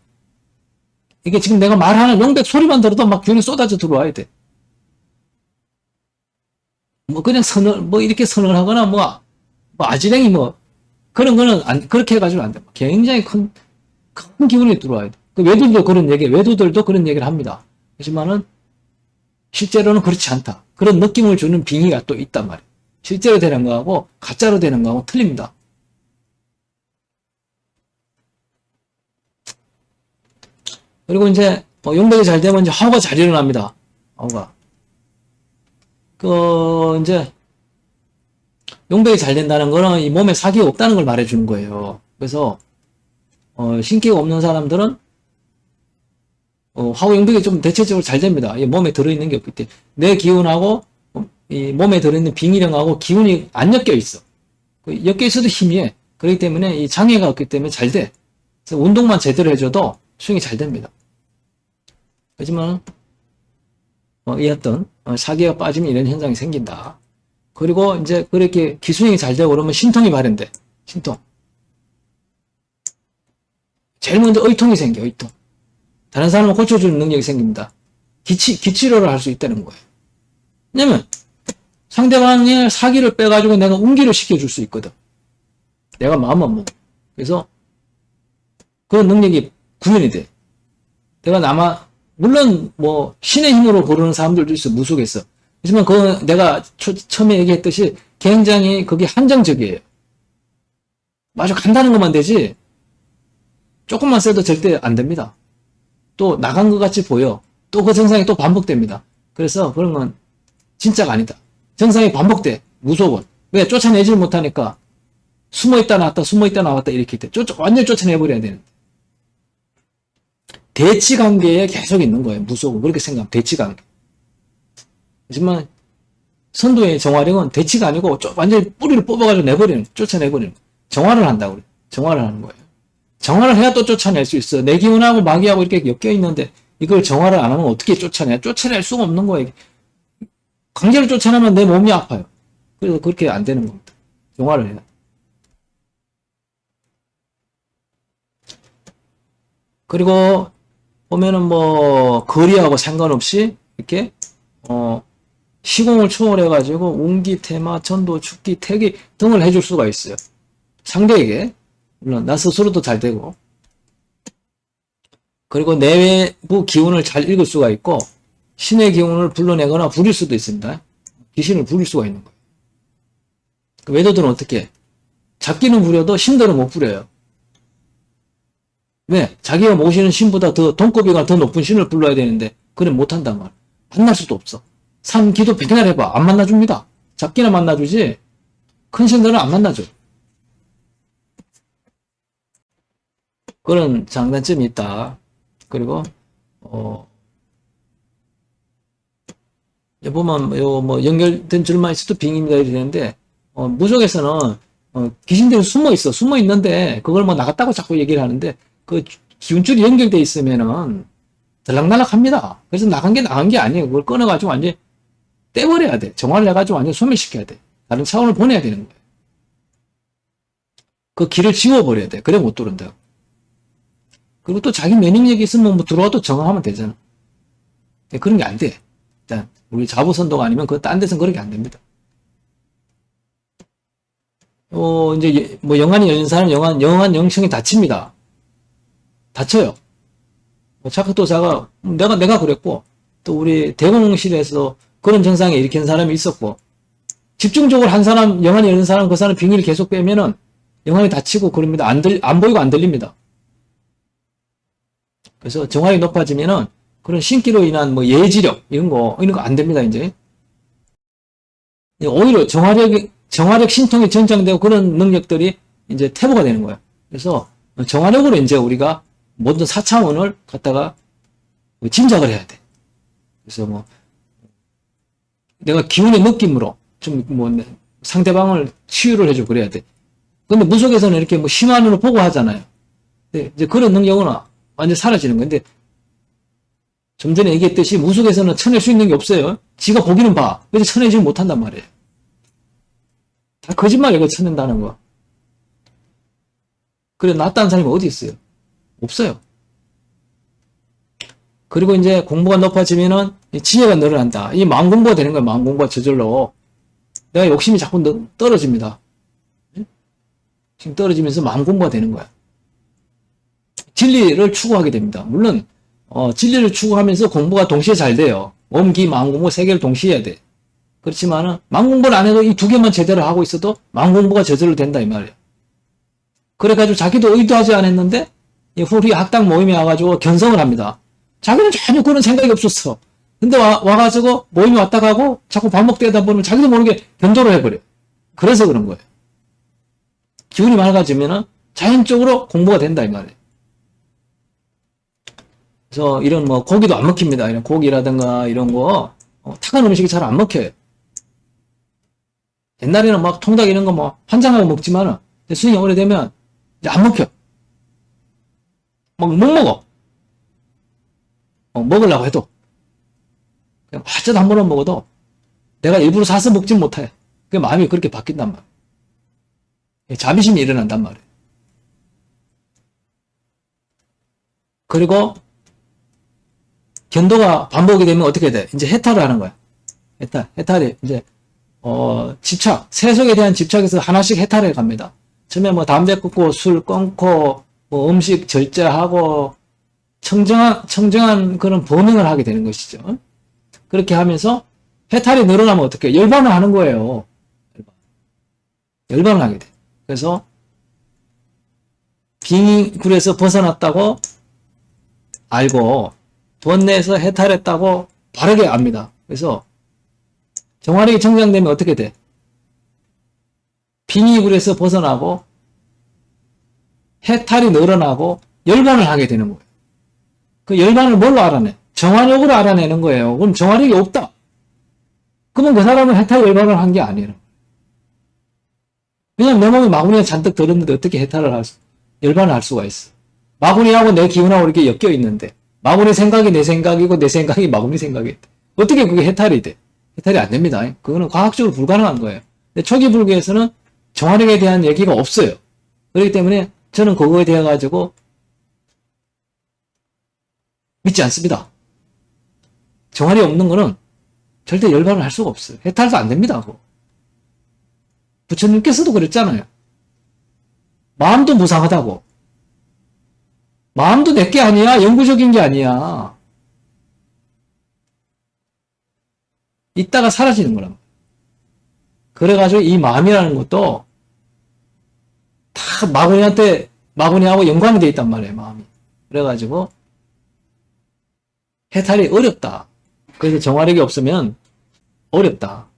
A: 이게 지금 내가 말하는 용백 소리만 들어도 막 기운이 쏟아져 들어와야 돼. 뭐 그냥 이렇게 서늘하거나 아지랭이 그런 거는 그렇게 해가지고 안 돼. 굉장히 큰 기운이 들어와야 돼. 외도들도 그런 얘기를 합니다. 하지만은 실제로는 그렇지 않다. 그런 느낌을 주는 빙의가 또 있단 말이에요. 실제로 되는 거하고 가짜로 되는 거하고 틀립니다. 그리고 이제 용백이 잘 되면 이제 하우가 잘 일어납니다. 하우가 이제 용백이 잘 된다는 거는 이 몸에 사기가 없다는 걸 말해주는 거예요. 그래서 신기가 없는 사람들은 하우 용백이 좀 대체적으로 잘 됩니다. 이 몸에 들어있는 게 없기 때문에 내 기운하고 이 몸에 들어있는 빙의령하고 기운이 안 엮여 있어. 엮여 있어도 희미해. 그렇기 때문에 이 장애가 없기 때문에 잘 돼. 그래서 운동만 제대로 해줘도 수행이 잘 됩니다. 하지만 이 어떤 사기가 빠지면 이런 현상이 생긴다. 그리고 이제 그렇게 기수행이 잘 되고 그러면 신통이 발현돼. 신통. 제일 먼저 의통이 생겨. 의통. 다른 사람을 고쳐주는 능력이 생깁니다. 기치료를 할 수 있다는 거예요. 왜냐면 상대방의 사기를 빼가지고 내가 운기를 시켜줄 수 있거든. 내가 마음만 먹어. 그래서 그런 능력이 구현이 돼. 내가 물론 신의 힘으로 부르는 사람들도 있어. 무속에서. 하지만 내가 처음에 얘기했듯이 굉장히 그게 한정적이에요. 아주 간단한 것만 되지 조금만 써도 절대 안 됩니다. 또 나간 것 같이 보여. 또 그 증상이 또 반복됩니다. 그래서 그런 건 진짜가 아니다. 증상이 반복돼. 무속은. 왜? 쫓아내질 못하니까 숨어있다 나왔다 숨어있다 나왔다 이렇게 돼. 완전히 쫓아내버려야 되는데. 대치관계에 계속 있는 거예요. 무속은. 그렇게 생각하면 대치관계. 하지만 선도의 정화력은 대치가 아니고 완전히 뿌리를 뽑아가지고 쫓아내버리는 거예요. 정화를 한다고 그래요. 정화를 하는 거예요. 정화를 해야 또 쫓아낼 수 있어. 내 기운하고 마귀하고 이렇게 엮여있는데 이걸 정화를 안 하면 어떻게 쫓아내? 쫓아낼 수가 없는 거예요. 강제로 쫓아내면 내 몸이 아파요. 그래서 그렇게 안 되는 겁니다. 정화를 해야. 그리고 보면은 거리하고 상관없이 이렇게 시공을 초월해가지고 운기, 태마, 천도, 축기, 태기 등을 해줄 수가 있어요. 상대에게. 물론 나 스스로도 잘 되고. 그리고 내외부 기운을 잘 읽을 수가 있고 신의 기운을 불러내거나 부릴 수도 있습니다. 귀신을 부릴 수가 있는 거예요. 외도들은 어떻게 해? 잡기는 부려도 신들은 못 부려요. 왜? 자기가 모시는 신보다 더 동급이가 더 높은 신을 불러야 되는데 그래 못한단 말. 만날 수도 없어. 산 기도 백날 해봐. 안 만나줍니다. 잡기나 만나주지 큰 신들은 안 만나줘. 그런 장단점이 있다. 그리고 보면 연결된 줄만 있어도 빙입니다 이렇게 되는데 무속에서는 귀신들이 숨어 있는데 그걸 나갔다고 자꾸 얘기를 하는데 그 기운줄이 연결돼 있으면은 들락날락합니다. 그래서 나간 게 아니에요. 그걸 끊어가지고 완전히 떼버려야 돼. 정화를 해가지고 완전히 소멸시켜야 돼. 다른 차원을 보내야 되는 거예요. 그 길을 지워버려야 돼. 그래 못 들어온다. 그리고 또 자기 면역력이 있으면 들어와도 정화하면 되잖아. 그런 게 안 돼. 일단 우리 자부선도가 아니면 딴 데서는 그렇게 안 됩니다. 이제 영안이 열린 사람은 영안 영청이 다칩니다. 다쳐요. 착각도사가 내가 그랬고 또 우리 대공실에서 그런 증상을 일으킨 사람이 있었고 집중적으로 한 사람 영안이 열린 사람 그 사람 빙의를 계속 빼면은 영안이 다치고 그럽니다. 안 보이고 안 들립니다. 그래서 정화력이 높아지면은 그런 신기로 인한 예지력 이런 거 안 됩니다. 이제 오히려 정화력 신통이 전장되고 그런 능력들이 이제 퇴보가 되는 거예요. 그래서 정화력으로 이제 우리가 모든 4차원을 갖다가 짐작을 해야 돼. 그래서 내가 기운의 느낌으로 좀 상대방을 치유를 해주고 그래야 돼. 근데 무속에서는 이렇게 심한으로 보고 하잖아요. 근데 이제 그런 능력은 완전 사라지는 건데 좀 전에 얘기했듯이 무속에서는 쳐낼 수 있는 게 없어요. 지가 보기는 봐. 그래서 쳐내지 못한단 말이에요. 다 거짓말 이거 쳐낸다는 거. 그래 낫다는 사람이 어디 있어요? 없어요. 그리고 이제 공부가 높아지면은 지혜가 늘어난다. 이 마음 공부가 되는 거예요. 마음 공부가 저절로. 내가 욕심이 자꾸 떨어집니다. 지금 떨어지면서 마음 공부가 되는 거야. 진리를 추구하게 됩니다. 물론 진리를 추구하면서 공부가 동시에 잘 돼요. 몸, 기, 마음 공부 세 개를 동시에 해야 돼. 그렇지만은 마음 공부를 안 해도 이 두 개만 제대로 하고 있어도 마음 공부가 저절로 된다 이 말이에요. 그래가지고 자기도 의도하지 않았는데 우리 학당 모임에 와가지고 견성을 합니다. 자기는 전혀 그런 생각이 없었어. 근데 와가지고 모임에 왔다 가고 자꾸 반복되다 보면 자기도 모르게 변조를 해버려. 그래서 그런 거예요. 기운이 맑아지면은 자연적으로 공부가 된다 이 말이에요. 그래서 이런 뭐 고기도 안 먹힙니다. 이런 고기라든가 이런 거 타간 음식이 잘 안 먹혀요. 옛날에는 막 통닭 이런 거 뭐 환장하고 먹지만은 수행이 오래되면 이제 안 먹혀. 막 못 먹어. 먹으려고 해도 그냥 어쩌다 한 번은 먹어도 내가 일부러 사서 먹진 못해. 그 마음이 그렇게 바뀐단 말이야. 자비심이 일어난단 말이야. 그리고 견도가 반복이 되면 어떻게 돼? 이제 해탈을 하는 거야. 해탈이 이제 집착, 세속에 대한 집착에서 하나씩 해탈해 갑니다. 처음에 뭐 담배 끊고 술 끊고 뭐 음식 절제하고 청정한 그런 범행을 하게 되는 것이죠. 그렇게 하면서 해탈이 늘어나면 어떻게? 열반을 하는 거예요. 열반을 하게 돼. 그래서 빙굴에서 벗어났다고 알고 돈 내서 해탈했다고 바르게 압니다. 그래서 정화력이 정장되면 어떻게 돼? 빙의굴에서 벗어나고 해탈이 늘어나고 열반을 하게 되는 거예요. 그 열반을 뭘로 알아내? 정화력으로 알아내는 거예요. 그럼 정화력이 없다. 그러면 그 사람은 해탈 열반을 한 게 아니에요. 그냥 내 몸에 마구니가 잔뜩 들었는데 어떻게 열반을 할 수가 있어. 마구니하고 내 기운하고 이렇게 엮여 있는데 마구니 생각이 내 생각이고 내 생각이 마구니 생각이 어떻게 그게 해탈이 돼? 해탈이 안 됩니다. 그거는 과학적으로 불가능한 거예요. 근데 초기 불교에서는 정화력에 대한 얘기가 없어요. 그렇기 때문에 저는 그거에 대해 가지고 믿지 않습니다. 정화력이 없는 거는 절대 열반을 할 수가 없어요. 해탈도 안 됩니다. 그거. 부처님께서도 그랬잖아요. 마음도 무상하다고. 마음도 내게 아니야. 영구적인 게 아니야. 있다가 사라지는 거란 말이야. 그래가지고 이 마음이라는 것도 다 마구니하고 연관이 돼 있단 말이에요. 마음이. 그래가지고 해탈이 어렵다. 그래서 정화력이 없으면 어렵다.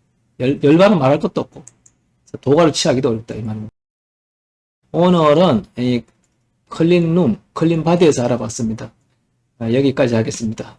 A: 열반은 말할 것도 없고 도가를 취하기도 어렵다 이 말입니다. 오늘은 이 클린 바디에서 알아봤습니다. 여기까지 하겠습니다.